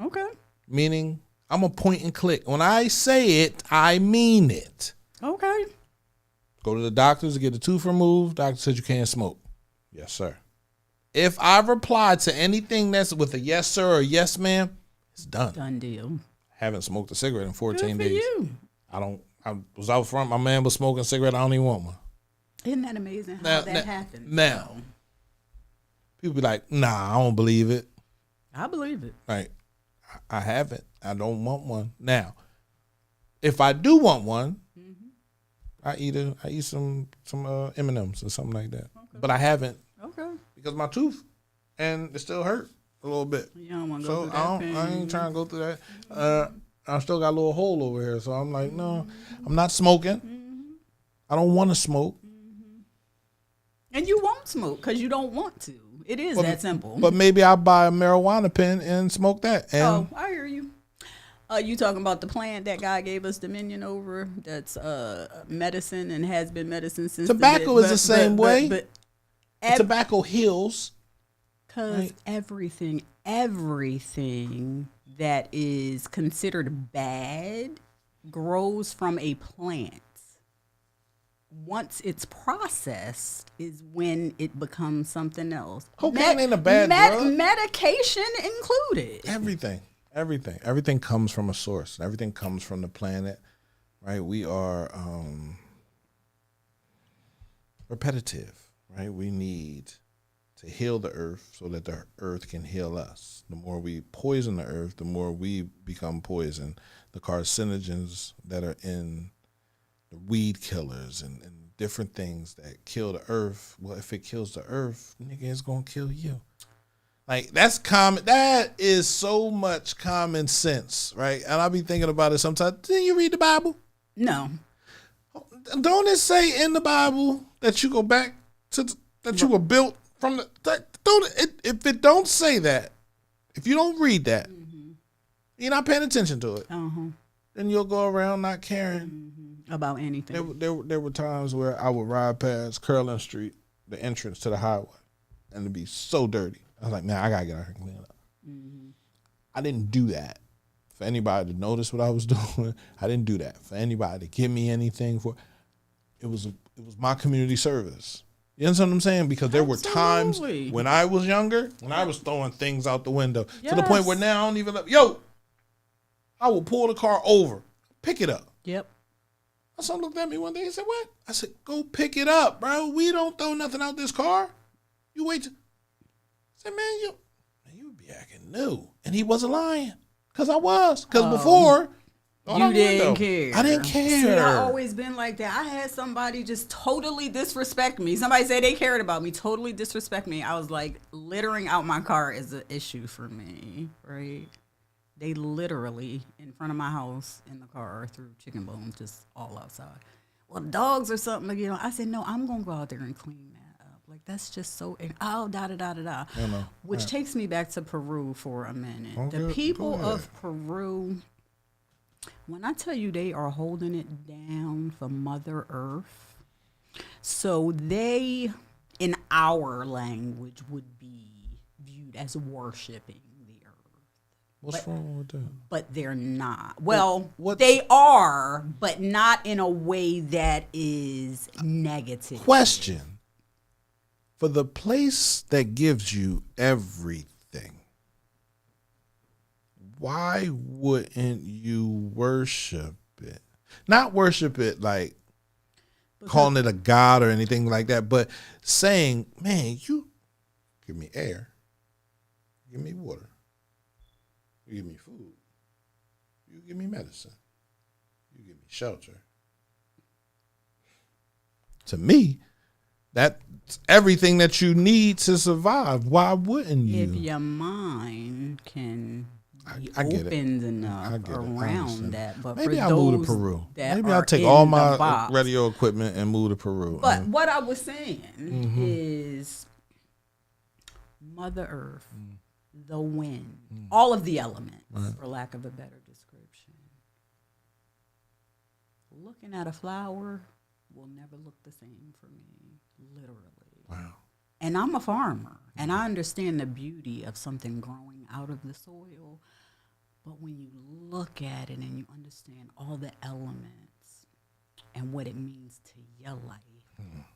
Okay. Meaning, I'm a point and click. When I say it, I mean it. Okay. Go to the doctors to get the tooth removed. Doctor said you can't smoke. Yes, sir. If I reply to anything that's with a yes, sir, or yes, ma'am, it's done. Done deal. Haven't smoked a cigarette in 14 Good for days. You. I was out front. My man was smoking a cigarette. I don't even want one. Isn't that amazing how that happened? Now, people be like, nah, I don't believe it. I believe it. Right. I haven't. I don't want one. Now, if I do want one, I eat some M&Ms or something like that. Okay. But I haven't. Okay. Because my tooth, and it still hurt. a little bit. You don't want to So go through that pain. I ain't trying to go through that. I still got a little hole over here, so I'm like, no, I'm not smoking. I don't want to smoke. And you won't smoke because you don't want to. It is that simple. But maybe I'll buy a marijuana pen and smoke that. And I hear you. You talking about the plant that God gave us dominion over? That's medicine and has been medicine since tobacco is the same way. But tobacco heals. Because everything that is considered bad grows from a plant. Once it's processed is when it becomes something else. Cocaine ain't a bad drug. Medication included. Everything comes from a source. Everything comes from the planet, right? We are repetitive, right? We need to heal the earth so that the earth can heal us. The more we poison the earth, the more we become poison. The carcinogens that are in the weed killers and different things that kill the earth. Well, if it kills the earth, nigga, it's gonna kill you. Like, that's common. That is so much common sense, right? And I'll be thinking about it sometimes. Didn't you read the Bible? No. Don't it say in the Bible that you go back to that you were built from the? If it don't say that, if you don't read that, you're not paying attention to it. Then you'll go around not caring about anything. There were times where I would ride past Curlin Street, the entrance to the highway, and it'd be so dirty. I was like, man, I gotta get out here and clean it up. I didn't do that for anybody to notice what I was doing. I didn't do that for anybody to give me anything for. It was my community service. You understand what I'm saying? Because there were times when I was younger, when I was throwing things out the window to the point where now I don't even. I will pull the car over, pick it up. Yep. My son looked at me one day and said, "What?" I said, "Go pick it up, bro. We don't throw nothing out this car. You wait." I said, "Man, you be acting new," and he wasn't lying, cause I was. Cause before you didn't care. I didn't care. See, I always been like that. I had somebody just totally disrespect me. Somebody said they cared about me, totally disrespect me. I was like, littering out my car is an issue for me, right? They literally, in front of my house in the car, threw chicken bones just all outside. Well, dogs or something, you know. I said, no, I'm going to go out there and clean that up. Like, that's just so, da-da-da-da-da. Which takes me back to Peru for a minute. The people of Peru, when I tell you they are holding it down for Mother Earth, so they, in our language, would be viewed as worshiping. What's wrong with that? But they're not. Well, they are, but not in a way that is negative. Question. For the place that gives you everything, why wouldn't you worship it? Not worship it like calling it a god or anything like that, but saying, man, you give me air, give me water. You give me food. You give me medicine. You give me shelter. To me, that's everything that you need to survive. Why wouldn't you? If your mind can be opened enough around that. But maybe for I'll move to Peru. Maybe I'll take all my radio equipment and move to Peru. But what I was saying is Mother Earth, the wind, all of the elements, for lack of a better description. Looking at a flower will never look the same for me, literally. Wow. And I'm a farmer, and I understand the beauty of something growing out of the soil. But when you look at it and you understand all the elements and what it means to your life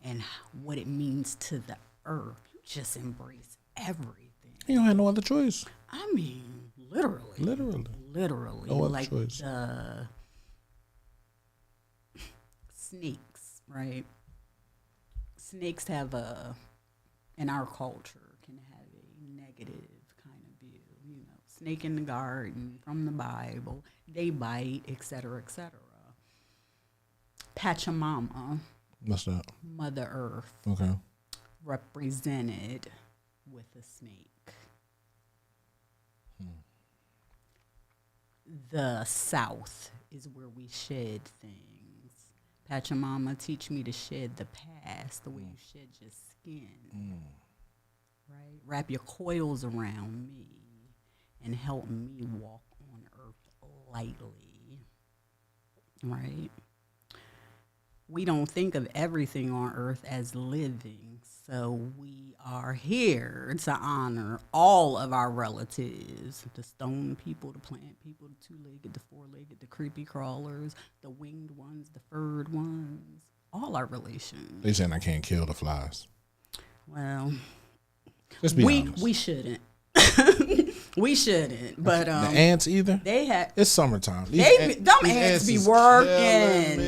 and what it means to the earth, you just embrace everything. You don't have no other choice. I mean, literally. No other like choice. The snakes, right? Snakes have in our culture, can have a negative kind of view. You know, snake in the garden from the Bible, they bite, etc., etc. Pachamama, what's that? Mother Earth, Okay. represented with a snake. The South is where we shed things. Pachamama, teach me to shed the past the way you shed your skin. Right? Wrap your coils around me and help me walk on earth lightly. Right? We don't think of everything on earth as living, so we are here to honor all of our relatives, the stone people, the plant people, the two-legged, the four-legged, the creepy crawlers, the winged ones, the furred ones, all our relations. They saying I can't kill the flies. Well, Just be honest. We shouldn't. We shouldn't, but the ants either. They have. It's summertime. These ants be working.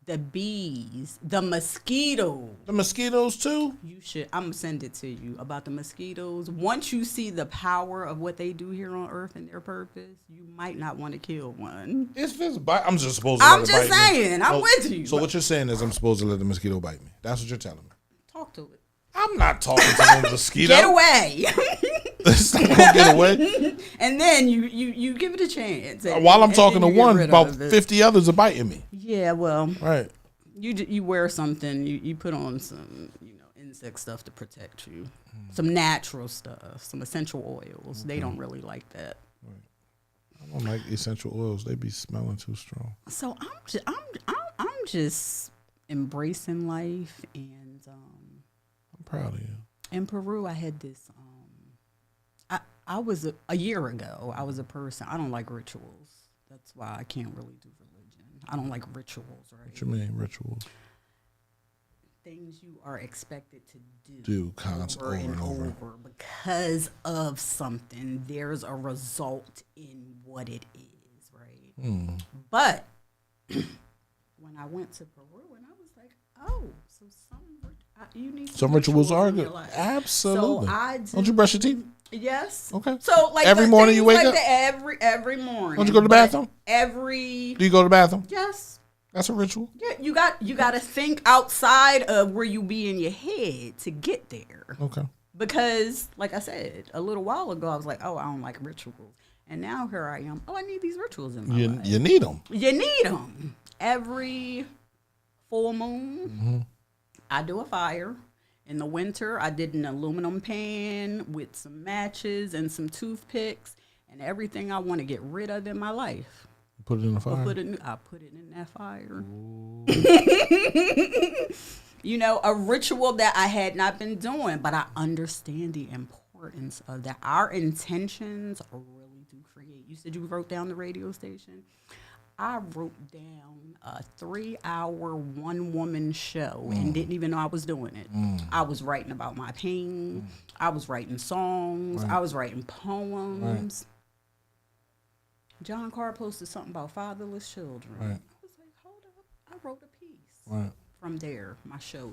The bees, the mosquitoes. The mosquitoes too? You should. I'm going to send it to you about the mosquitoes. Once you see the power of what they do here on Earth and their purpose, you might not want to kill one. It's just bite. I'm just supposed to I'm let it just bite saying. me. I'm with you. So what you're saying is I'm supposed to let the mosquito bite me. That's what you're telling me. Talk to it. I'm not talking to the mosquito. Get away. It's not gonna get away. And then you give it a chance. While I'm talking to one, about 50 others are biting me. Yeah, well, right. You wear something. You put on some insect stuff to protect you. Some natural stuff, some essential oils. Okay. They don't really like that. Right. I don't like essential oils. They be smelling too strong. So I'm just embracing life, and I'm proud of you. In Peru, I had this. I was a year ago. I was a person. I don't like rituals. That's why I can't really do religion. I don't like rituals. Right? What you mean rituals? Things you are expected to do over and over because of something. There's a result in what it is, right? But when I went to Peru, and I was like, oh, so you need some rituals are good. Absolutely. So don't you brush your teeth? Yes. Okay. So like every morning you wake up. Every morning. Don't you go to the bathroom? Do you go to the bathroom? Yes. That's a ritual. Yeah, you got to think outside of where you be in your head to get there. Okay. Because, like I said, a little while ago, I was like, oh, I don't like rituals. And now here I am. Oh, I need these rituals in my life. You need them. You need them. Every full moon, I do a fire. In the winter, I did an aluminum pan with some matches and some toothpicks and everything I want to get rid of in my life. Put it in the fire? I put it in that fire. A ritual that I had not been doing, but I understand the importance of that. Our intentions really do create. You said you wrote down the radio station. I wrote down a 3-hour one-woman show and didn't even know I was doing it. I was writing about my pain. I was writing songs. I was writing poems. John Carr posted something about fatherless children. I was like, hold up. I wrote a piece. From there, my show.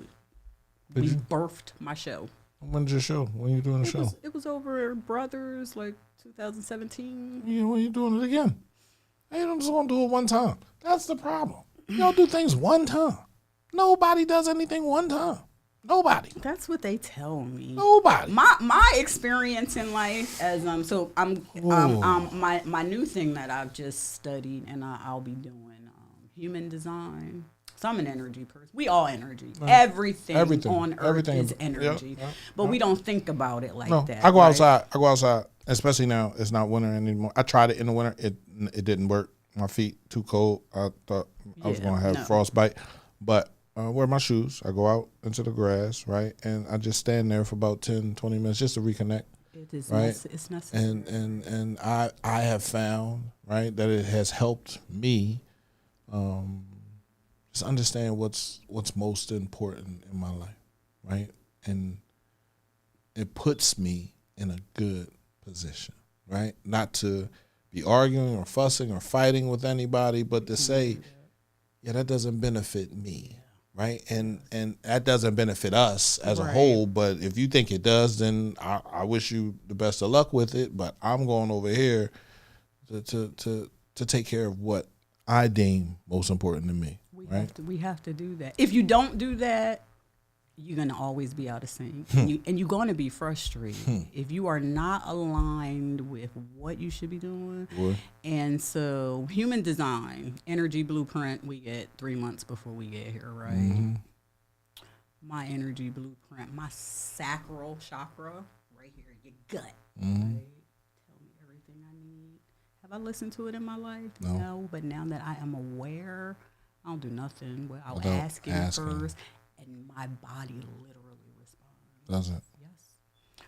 We birthed my show. When did your show? When you doing the show? It was over Brothers, like 2017. Yeah, when you doing it again? Hey, I'm just going to do it one time. That's the problem. Y'all do things one time. Nobody does anything one time. Nobody. That's what they tell me. Nobody. My experience in life as my new thing that I've just studied and I'll be doing human design. So I'm an energy person. We all energy. Everything on earth is energy. But we don't think about it like that. I go outside. Especially now, it's not winter anymore. I tried it in the winter. It didn't work. My feet too cold. I thought I was going to have frostbite. But I wear my shoes. I go out into the grass, right? And I just stand there for about 10, 20 minutes just to reconnect. It is right? It's necessary. And I have found, right, that it has helped me just understand what's most important in my life, right? And it puts me in a good position, right? Not to be arguing or fussing or fighting with anybody, but to say, yeah, that doesn't benefit me, right? And that doesn't benefit us as a whole, but if you think it does, then I wish you the best of luck with it, but I'm going over here to take care of what I deem most important to me, right? We have to do that. If you don't do that, you're going to always be out of sync. And you're going to be frustrated if you are not aligned with what you should be doing. Boy. And so human design, energy blueprint, we get 3 months before we get here, right? Mm-hmm. My energy blueprint, my sacral chakra, right here, your gut, Mm-hmm. right? Tell me everything I need. Have I listened to it in my life? No. But now that I am aware, I don't do nothing without asking first, and my body literally responds. Does it? Yes.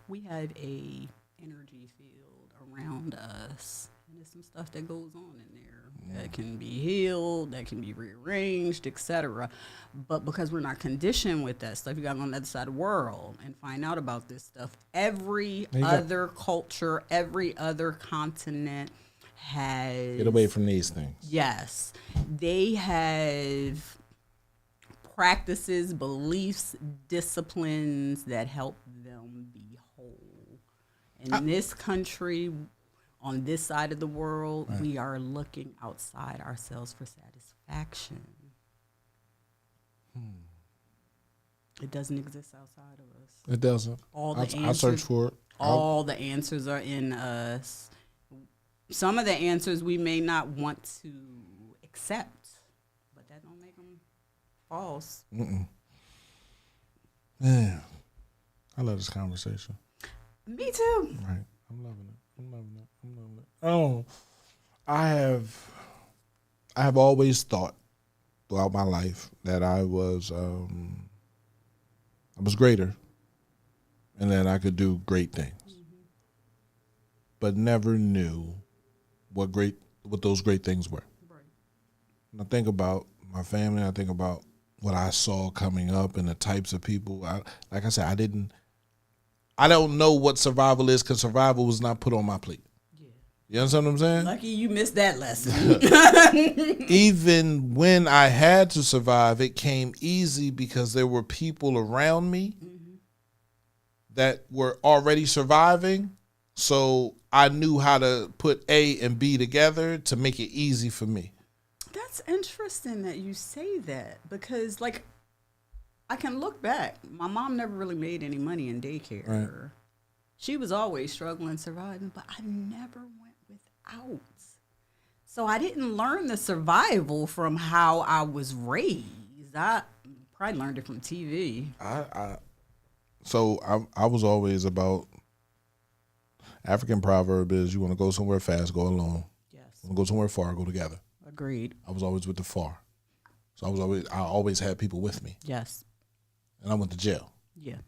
We have a energy field around us, and there's some stuff that goes on in there that can be healed, that can be rearranged, etc. But because we're not conditioned with that stuff, you got to go on the other side of the world and find out about this stuff. Every other culture, every other continent has... Get away from these things. Yes. They have practices, beliefs, disciplines that help them be whole. In this country, on this side of the world, we are looking outside ourselves for satisfaction. It doesn't exist outside of us. It doesn't. I search for it. All the answers are in us. Some of the answers we may not want to accept, but that don't make them false. Man, I love this conversation. Me too. Right. I'm loving it. Oh, I have always thought throughout my life that I was greater and that I could do great things. But never knew what those great things were. Right. And I think about my family, I think about what I saw coming up and the types of people. Like I said, I don't know what survival is because survival was not put on my plate. Yeah. You understand what I'm saying? Lucky you missed that lesson. Even when I had to survive, it came easy because there were people around me that were already surviving. So I knew how to put A and B together to make it easy for me. That's interesting that you say that because, like, I can look back. My mom never really made any money in daycare. Right. She was always struggling, surviving, but I never went without. So I didn't learn the survival from how I was raised. I probably learned it from TV. I was always about, African proverb is you want to go somewhere fast, go alone. Yes. You want to go somewhere far, go together. Agreed. I was always with the far. So I always had people with me. Yes. And I went to jail. Yeah.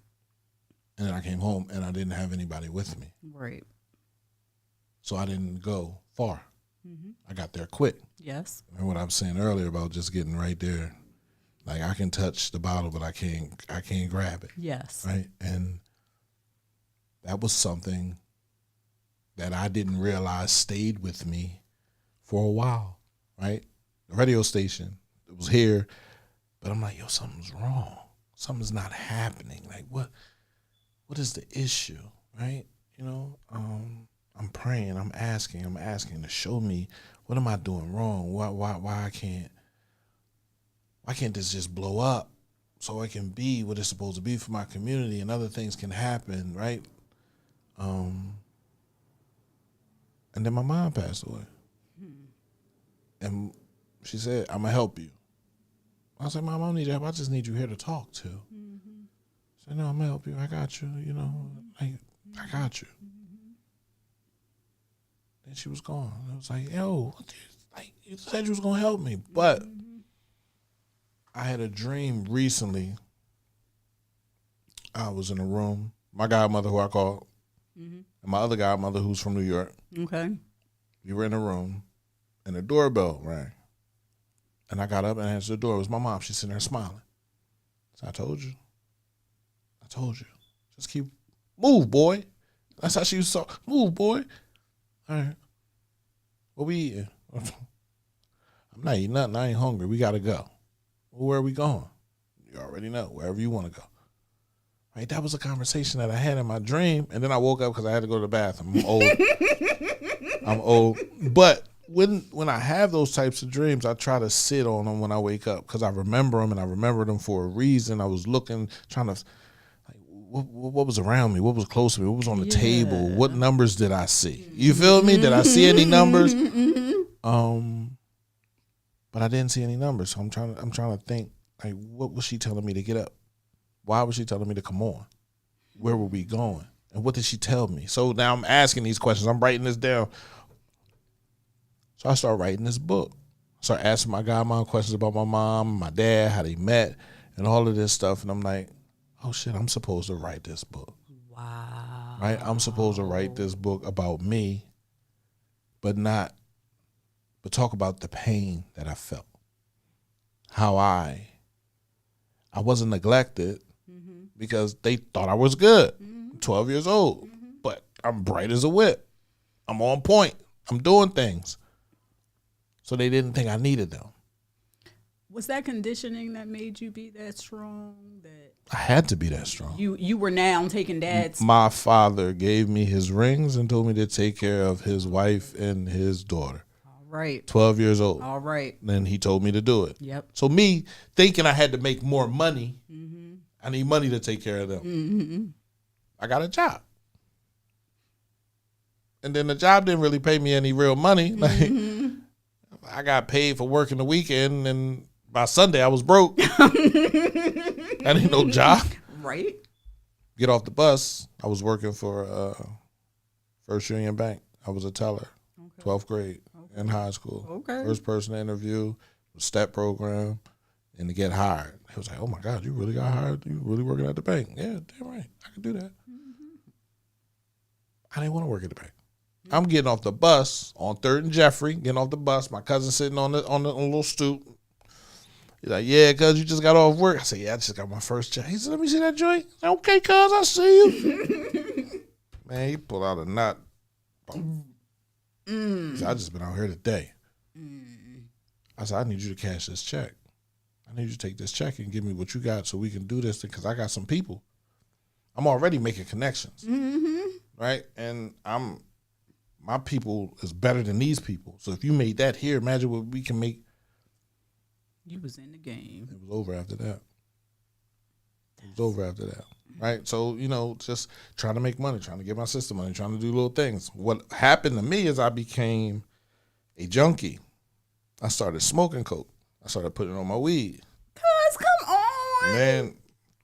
And then I came home and I didn't have anybody with me. Right. So I didn't go far. I got there quick. Yes. Remember what I was saying earlier about just getting right there. Like I can touch the bottle, but I can't grab it. Yes. Right. And that was something that I didn't realize stayed with me for a while. Right. The radio station, it was here, but I'm like, yo, something's wrong. Something's not happening. Like what is the issue? Right. You know, I'm praying, I'm asking to show me what am I doing wrong? Why can't this just blow up so it can be what it's supposed to be for my community and other things can happen, right? And then my mom passed away. And she said, I'm gonna help you. I said, Mom, I don't need help. I just need you here to talk to. She said, no, I'm gonna help you. I got you, you know, I got you. Then she was gone. I was like, yo, you said you was going to help me. But I had a dream recently. I was in a room. My godmother, who I called, and my other godmother, who's from New York. Okay. We were in a room, and the doorbell rang. And I got up and answered the door. It was my mom. She's sitting there smiling. So I told you. Just move, boy. That's how she was so, move, boy. All right. What we eating? I'm not eating nothing. I ain't hungry. We got to go. Well, where are we going? You already know. Wherever you want to go. Right? That was a conversation that I had in my dream. And then I woke up because I had to go to the bathroom. I'm old. But when I have those types of dreams, I try to sit on them when I wake up because I remember them and I remember them for a reason. I was looking, trying to, like, what was around me? What was close to me? What was on the table? What numbers did I see? You feel me? Did I see any numbers? But I didn't see any numbers. So I'm trying to think, like, what was she telling me to get up? Why was she telling me to come on? Where were we going? And what did she tell me? So now I'm asking these questions. I'm writing this down. So I start writing this book. I start asking my godmom questions about my mom, my dad, how they met, and all of this stuff. And I'm like, oh shit, I'm supposed to write this book. Wow. Right? I'm supposed to write this book about me, but talk about the pain that I felt. How I wasn't neglected because they thought I was good. 12 years old, but I'm bright as a whip. I'm on point. I'm doing things. So they didn't think I needed them. Was that conditioning that made you be that strong? That I had to be that strong. You were now taking dad's. My father gave me his rings and told me to take care of his wife and his daughter. All right. 12 years old. All right. Then he told me to do it. Yep. So me thinking I had to make more money, I need money to take care of them. I got a job. And then the job didn't really pay me any real money. Like, I got paid for working the weekend, and by Sunday I was broke. I didn't no job. Right. Get off the bus. I was working for First Union Bank. I was a teller, 12th grade in high school. Okay. First person to interview, STEP program, and to get hired. He was like, oh my God, you really got hired? You really working at the bank? Yeah, damn right. I can do that. I didn't want to work at the bank. I'm getting off the bus on 3rd and Jeffrey, getting off the bus. My cousin sitting on the little stoop. He's like, yeah, cuz you just got off work. I said, yeah, I just got my first check. He said, let me see that joint. I said, okay, cuz, I see you. Man, he pulled out a knot. He said, I just been out here today. I said, I need you to cash this check. I need you to take this check and give me what you got so we can do this because I got some people. I'm already making connections, right? And my people is better than these people. So if you made that here, imagine what we can make. You was in the game. It was over after that. It was over after that, right? So, just trying to make money, trying to get my sister money, trying to do little things. What happened to me is I became a junkie. I started smoking coke. I started putting it on my weed. Cuz, come on. Man,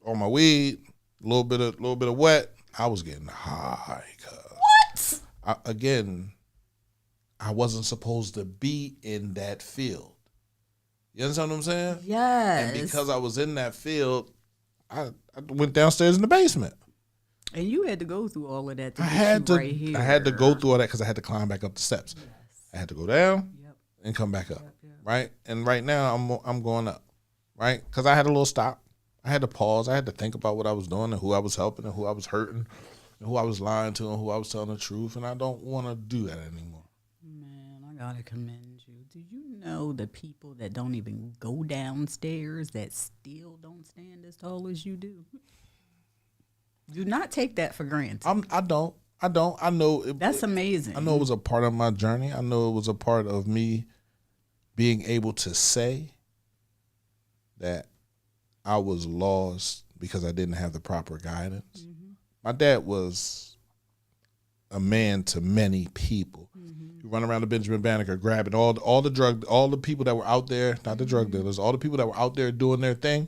on my weed, a little bit of wet, I was getting high. What? I wasn't supposed to be in that field. You understand what I'm saying? Yes. And because I was in that field, I went downstairs in the basement. And you had to go through all of that to I get had you to. right here. I had to go through all that because I had to climb back up the steps. Yes. I had to go down Yep. and come back up. Yep. Right? And right now I'm going up. Right? Because I had a little stop. I had to pause. I had to think about what I was doing and who I was helping and who I was hurting and who I was lying to and who I was telling the truth. And I don't want to do that anymore. Man, I gotta commend you. Do you know the people that don't even go downstairs that still don't stand as tall as you do? Do not take that for granted. I don't. I know. That's amazing. I know it was a part of my journey. I know it was a part of me being able to say that I was lost because I didn't have the proper guidance. My dad was a man to many people. You run around the Benjamin Banneker grabbing all the people that were out there, not the drug dealers, all the people that were out there doing their thing,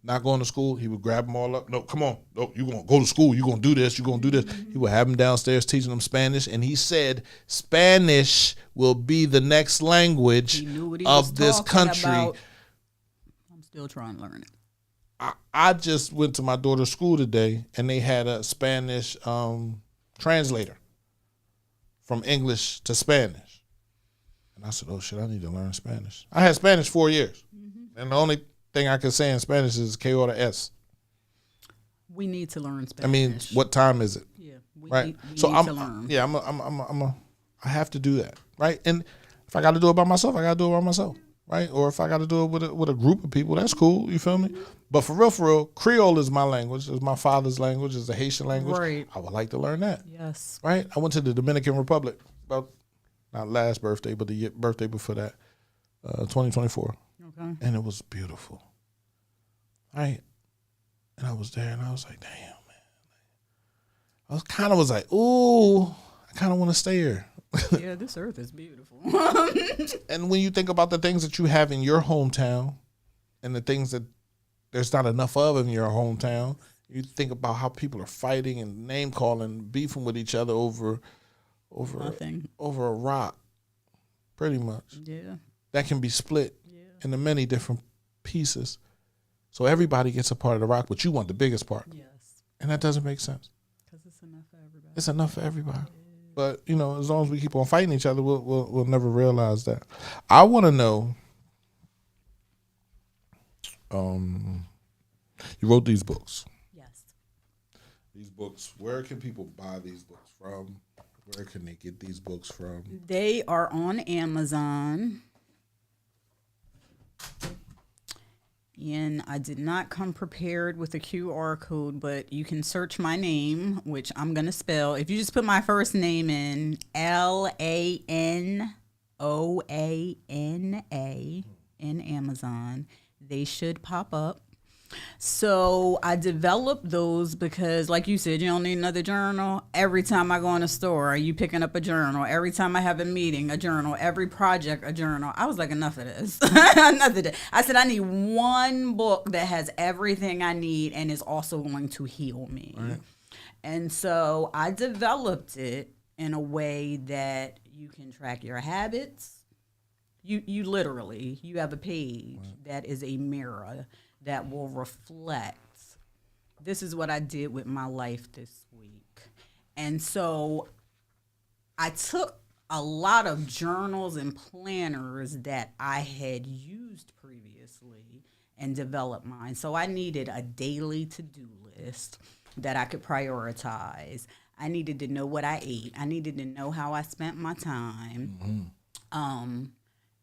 not going to school. He would grab them all up. No, come on. No, you're going to go to school. You're going to do this. You're going to do this. He would have them downstairs teaching them Spanish. And he said, Spanish will be the next language of this country. About. I'm still trying to learn it. I just went to my daughter's school today, and they had a Spanish translator from English to Spanish. And I said, oh, shit, I need to learn Spanish. I had Spanish 4 years. And the only thing I can say in Spanish is que hora es. We need to learn Spanish. I mean, what time is it? Yeah, we right. need So to learn. Yeah, I have to do that, right? And if I got to do it by myself, I got to do it by myself, right? Or if I got to do it with a group of people, that's cool. You feel me? But for real, Creole is my language. It's my father's language. It's the Haitian language. Right. I would like to learn that. Yes. Right. I went to the Dominican Republic about not last birthday, but the birthday before that, 2024. Okay. And it was beautiful. Right? And I was there, and I was like, damn, man. I was like, ooh, I kind of want to stay here. Yeah, this earth is beautiful. And when you think about the things that you have in your hometown and the things that there's not enough of in your hometown, you think about how people are fighting and name calling, beefing with each other over Nothing. over a rock, pretty much. Yeah. That can be split into many different pieces. So everybody gets a part of the rock, but you want the biggest part. Yes. And that doesn't make sense. Because it's enough for everybody. It's enough for everybody. But, you know, as long as we keep on fighting each other, we'll never realize that. I want to know, you wrote these books. Yes. These books, where can people buy these books from? Where can they get these books from? They are on Amazon. And I did not come prepared with a QR code, but you can search my name, which I'm going to spell. If you just put my first name in, LaNoana in Amazon, they should pop up. So I developed those because, like you said, you don't need another journal. Every time I go in a store, you picking up a journal. Every time I have a meeting, a journal. Every project, a journal. I was like, enough of this. Enough of this. I said, I need one book that has everything I need and is also going to heal me. Right. And so I developed it in a way that you can track your habits. You literally, you have a page that is a mirror that will reflect, this is what I did with my life this week. And so I took a lot of journals and planners that I had used previously and developed mine. So I needed a daily to-do list that I could prioritize. I needed to know what I ate. I needed to know how I spent my time. Mm-hmm.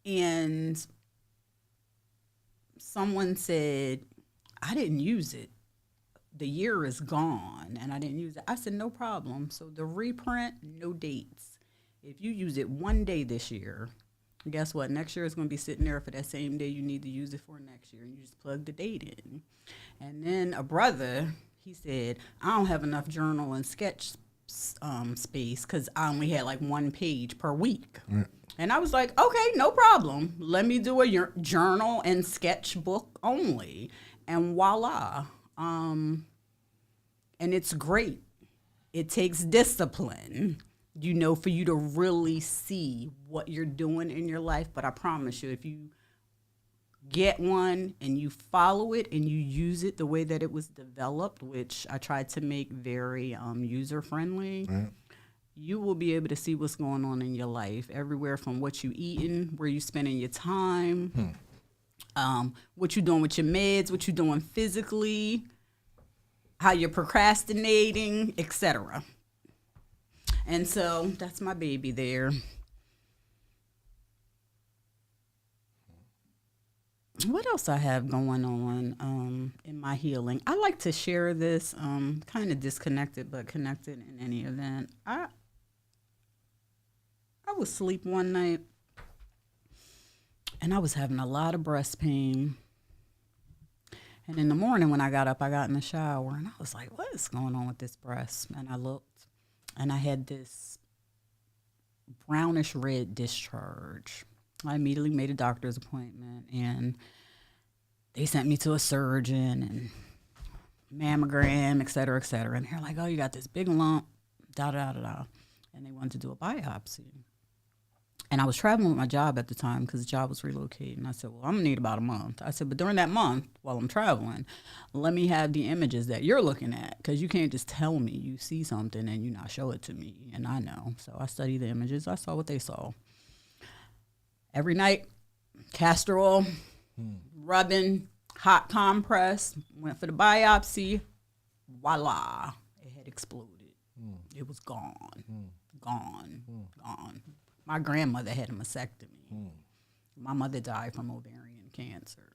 And someone said, I didn't use it. The year is gone, and I didn't use it. I said, no problem. So the reprint, no dates. If you use it one day this year, guess what? Next year it's going to be sitting there for that same day you need to use it for next year. And you just plug the date in. And then a brother, he said, I don't have enough journal and sketch space because I only had like one page per week. Right. And I was like, okay, no problem. Let me do a journal and sketchbook only. And voila. And it's great. It takes discipline, you know, for you to really see what you're doing in your life. But I promise you, if you get one and you follow it and you use it the way that it was developed, which I tried to make very user-friendly, right, you will be able to see what's going on in your life, everywhere from what you eating, where you spending your time, what you doing with your meds, what you doing physically, how you're procrastinating, etc. And so that's my baby there. What else I have going on in my healing? I like to share this, kind of disconnected but connected in any event. I was asleep one night and I was having a lot of breast pain. And in the morning when I got up, I got in the shower and I was like, what is going on with this breast? And I looked and I had this brownish red discharge. I immediately made a doctor's appointment and they sent me to a surgeon and mammogram, et cetera, et cetera. And they're like, oh, you got this big lump, da-da-da-da. And they wanted to do a biopsy. And I was traveling with my job at the time because the job was relocating. I said, well, I'm going to need about a month. I said, but during that month, while I'm traveling, let me have the images that you're looking at because you can't just tell me you see something and you not show it to me. And I know. So I studied the images. I saw what they saw. Every night, castor oil, rubbing, hot compress, went for the biopsy. Voila. It had exploded. It was gone. Gone. My grandmother had a mastectomy. My mother died from ovarian cancer.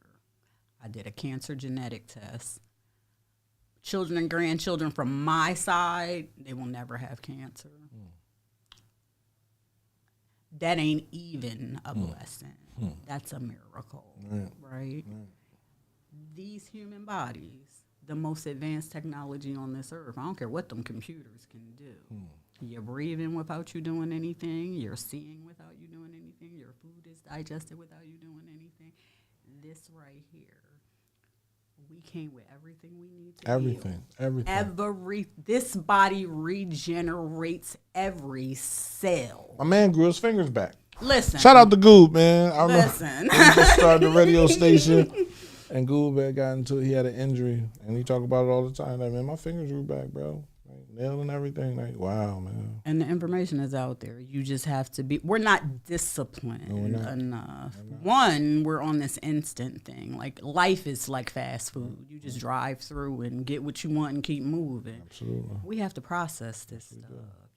I did a cancer genetic test. Children and grandchildren from my side, they will never have cancer. that ain't even a blessing. That's a miracle, right? These human bodies, the most advanced technology on this earth, I don't care what them computers can do. You're breathing without you doing anything. You're seeing without you doing anything. Your food is digested without you doing anything. This right here, we came with everything we need to Everything. This body regenerates every cell. My man grew his fingers back. Listen. Shout out to Goob, man. Listen. He just started the radio station, and Goob had gotten into it. He had an injury, and he talk about it all the time. Like, man, my fingers grew back, bro. Like, nail and everything. Like, wow, man. And the information is out there. You just have to be. We're not disciplined enough. One, we're on this instant thing. Like, life is like fast food. You just drive through and get what you want and keep moving. Absolutely. We have to process this stuff.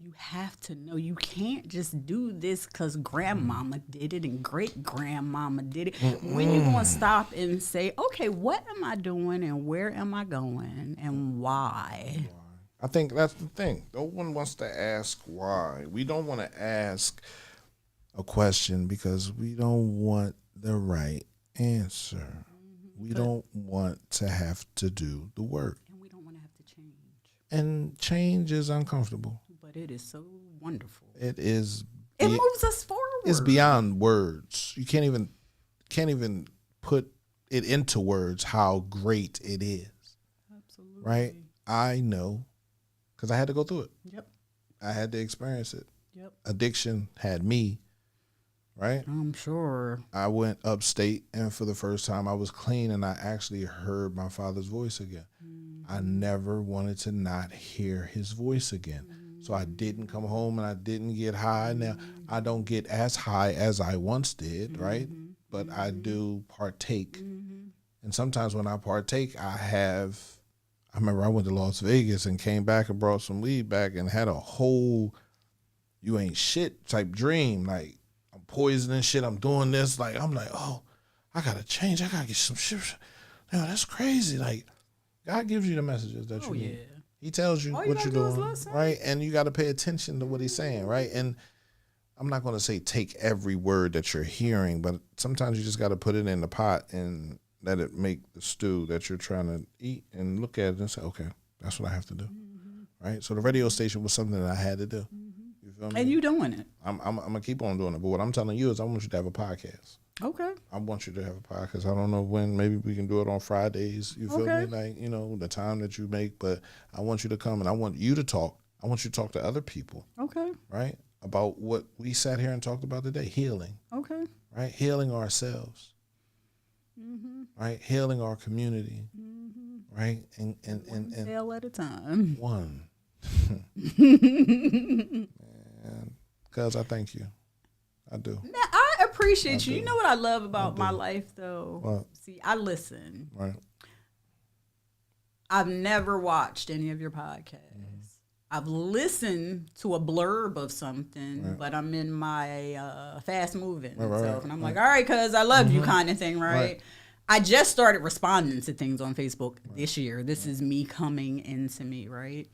You have to know. You can't just do this because grandmama did it and great-grandmama did it. When you going to stop and say, okay, what am I doing and where am I going and why? I think that's the thing. No one wants to ask why. We don't want to ask a question because we don't want the right answer. We don't want to have to do the work. And we don't want to have to change. And change is uncomfortable. But it is so wonderful. It is. It moves us forward. It's beyond words. You can't even put it into words how great it is. Absolutely. Right? I know because I had to go through it. Yep. I had to experience it. Yep. Addiction had me. Right? I'm sure. I went upstate, and for the first time I was clean, and I actually heard my father's voice again. I never wanted to not hear his voice again. So I didn't come home and I didn't get high. Now, I don't get as high as I once did, right? But I do partake. And sometimes when I partake, I remember I went to Las Vegas and came back and brought some weed back and had a whole you ain't shit type dream. Like, I'm poisoning shit, I'm doing this. Like, I'm like, oh, I got to change. I got to get some shit. No, that's crazy. Like, God gives you the messages that you need. He tells you what you're doing, right? And you got to pay attention to what he's saying, right? And I'm not going to say take every word that you're hearing, but sometimes you just got to put it in the pot and let it make the stew that you're trying to eat and look at it and say, okay, that's what I have to do, right? So the radio station was something that I had to do. You feel me? And you doing it. I'm going to keep on doing it. But what I'm telling you is I want you to have a podcast. Okay. I want you to have a podcast. I don't know when. Maybe we can do it on Fridays. You feel me? Like, you know, the time that you make. But I want you to come and I want you to talk. I want you to talk to other people. Okay. Right? About what we sat here and talked about today. Healing. Okay. Right? Healing ourselves. Right? Healing our community. Right? And one cell at a time. One. Man, cuz I thank you. I do. Now, I appreciate you. You know what I love about my life, though? What? See, I listen. Right. I've never watched any of your podcasts. I've listened to a blurb of something, but I'm in my fast moving self. And I'm like, all right, cuz I love you kind of thing, right? I just started responding to things on Facebook this year. This is me coming into me, right?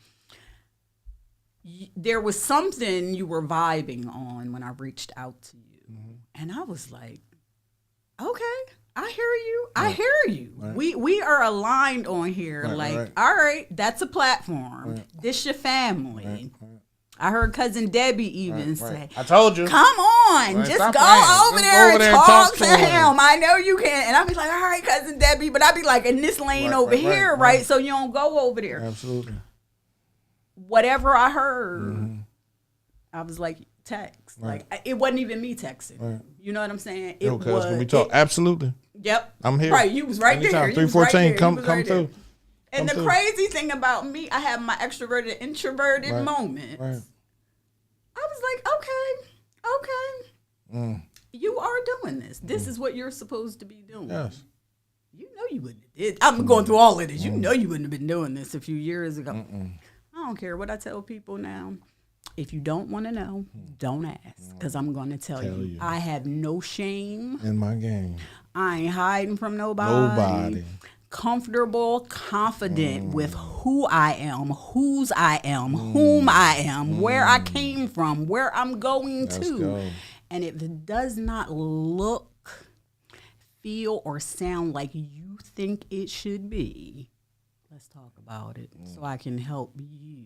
There was something you were vibing on when I reached out to you. And I was like, okay, I hear you. I hear you. We are aligned on here. All right, that's a platform. This your family. I heard Cousin Debbie even say, I told you. Come on, just go over there and talk to him. I know you can. And I'd be like, all right, Cousin Debbie. But I'd be like, in this lane over here, right? So you don't go over there. Absolutely. Whatever I heard, I was like, text. Like, it wasn't even me texting. You know what I'm saying? It was. Can we talk? Absolutely. Yep. I'm here. Right, you was right Anytime. there. 314, come through. And the crazy thing about me, I have my extroverted, introverted moments. Right. I was like, okay. You are doing this. This is what you're supposed to be doing. Yes. You know you wouldn't have did. I'm going through all of this. You know you wouldn't have been doing this a few years ago. I don't care what I tell people now. If you don't want to know, don't ask, because I'm going to tell you. I have no shame. In my game. I ain't hiding from nobody. Comfortable, confident with who I am, whose I am, whom I am, where I came from, where I'm going to. And if it does not look, feel, or sound like you think it should be, let's talk about it so I can help you.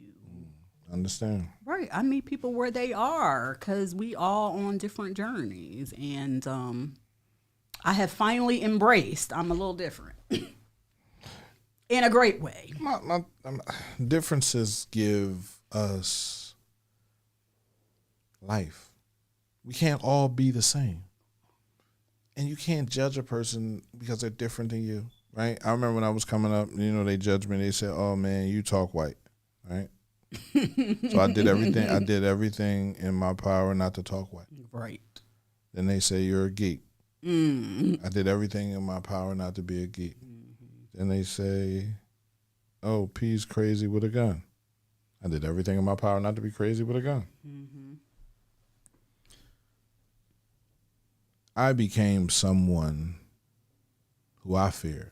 Understand. Right. I meet people where they are because we all on different journeys. And I have finally embraced I'm a little different in a great way. Differences give us life. We can't all be the same. And you can't judge a person because they're different than you, right? I remember when I was coming up, they judged me. They said, "Oh man, you talk white," right? So I did everything in my power not to talk white. Right. Then they say you're a geek. I did everything in my power not to be a geek. Then they say, "Oh, P's crazy with a gun." I did everything in my power not to be crazy with a gun. I became someone who I feared.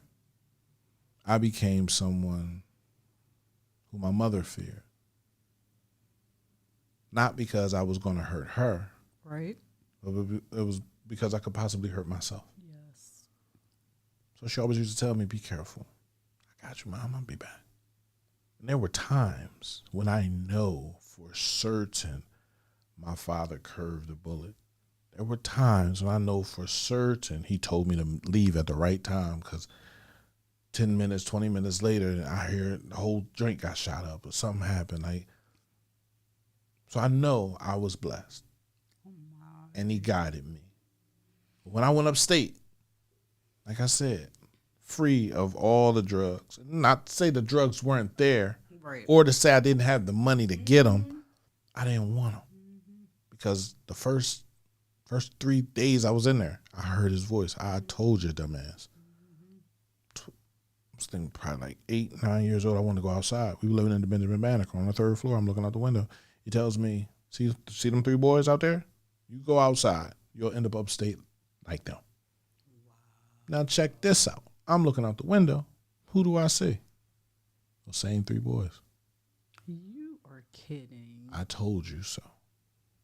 I became someone who my mother feared. Not because I was going to hurt her. Right. But it was because I could possibly hurt myself. Yes. So she always used to tell me, "Be careful. I got you, Mom. I'll be back." And there were times when I know for certain my father curved a bullet. There were times when I know for certain he told me to leave at the right time because 10 minutes, 20 minutes later, I hear the whole drink got shot up or something happened. So I know I was blessed. And he guided me. When I went upstate, like I said, free of all the drugs. Not to say the drugs weren't there, right, or to say I didn't have the money to get them. I didn't want them. Because the first 3 days I was in there, I heard his voice. "I told you, dumbass." I was thinking probably like 8, 9 years old. I wanted to go outside. We were living in the Benjamin Banneker on the 3rd floor. I'm looking out the window. He tells me, see them 3 boys out there? You go outside. You'll end up upstate like them. Wow. Now check this out. I'm looking out the window. Who do I see? Those same 3 boys. You are kidding. I told you so.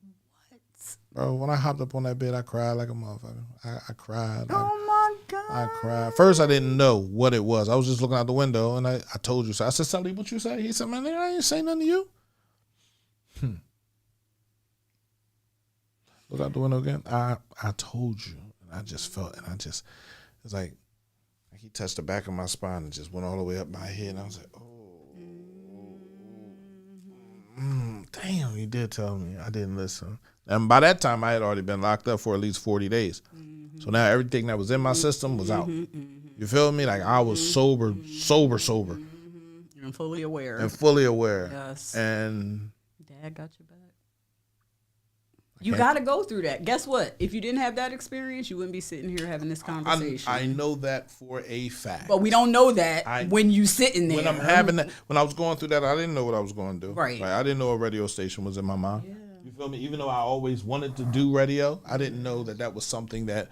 What? Bro, when I hopped up on that bed, I cried like a motherfucker. I cried. Oh my God. I cried. First, I didn't know what it was. I was just looking out the window, and I told you so. I said, "Sully, what you say?" He said, "Man, I ain't say nothing to you." Look out the window again. I told you. And I just felt, it's like he touched the back of my spine and just went all the way up my head. And I was like, damn, you did tell me. I didn't listen. And by that time, I had already been locked up for at least 40 days. So now everything that was in my system was out. You feel me? Like I was sober. You're fully aware. Yes. And Dad got your back. You got to go through that. Guess what? If you didn't have that experience, you wouldn't be sitting here having this conversation. I know that for a fact. But we don't know that when you sitting there. When I'm having that, when I was going through that, I didn't know what I was going to do. Right. Like, I didn't know a radio station was in my mind. Yeah. You feel me? Even though I always wanted to do radio, I didn't know that was something that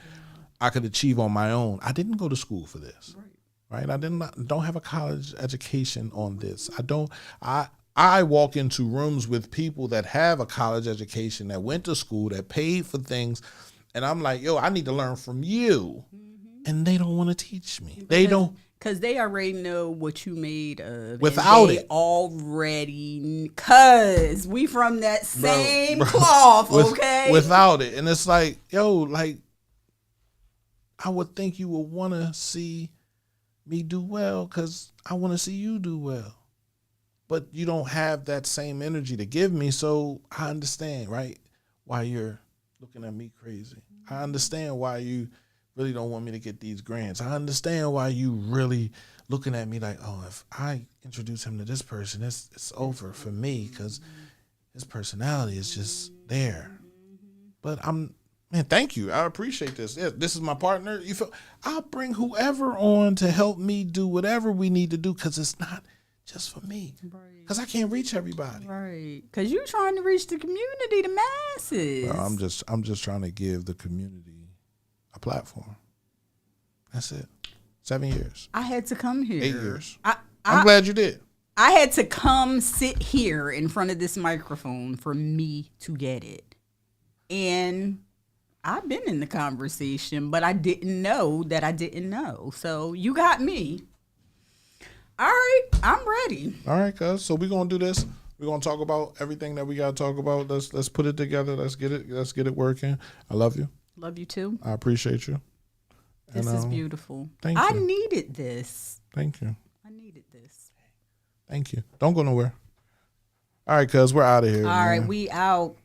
I could achieve on my own. I didn't go to school for this. Right? I don't have a college education on this. I walk into rooms with people that have a college education, that went to school, that paid for things, and I'm like, yo, I need to learn from you. And they don't want to teach me. They don't. Because they already know what you made of. Without it. Already. Because we from that same cloth, okay? Without it. And it's like, yo, like, I would think you would want to see me do well because I want to see you do well. But you don't have that same energy to give me, so I understand, right, why you're looking at me crazy. I understand why you really don't want me to get these grants. I understand why you really looking at me like, oh, if I introduce him to this person, it's over for me because his personality is just there. But man, thank you. I appreciate this. Yeah, this is my partner. I'll bring whoever on to help me do whatever we need to do because it's not just for me. Because I can't reach everybody. Right. Because you're trying to reach the community, the masses. Well, I'm just trying to give the community a platform. That's it. 7 years. I had to come here. 8 years. I'm glad you did. I had to come sit here in front of this microphone for me to get it. And I've been in the conversation, but I didn't know that I didn't know. So you got me. All right, I'm ready. All right, cuz. So we're gonna do this. We're gonna talk about everything that we gotta talk about. Let's put it together. Let's get it working. I love you. Love you too. I appreciate you. This is beautiful. Thank you. I needed this. Thank you. I needed this. Thank you. Don't go nowhere. All right, cuz we're out of here. All right, we out.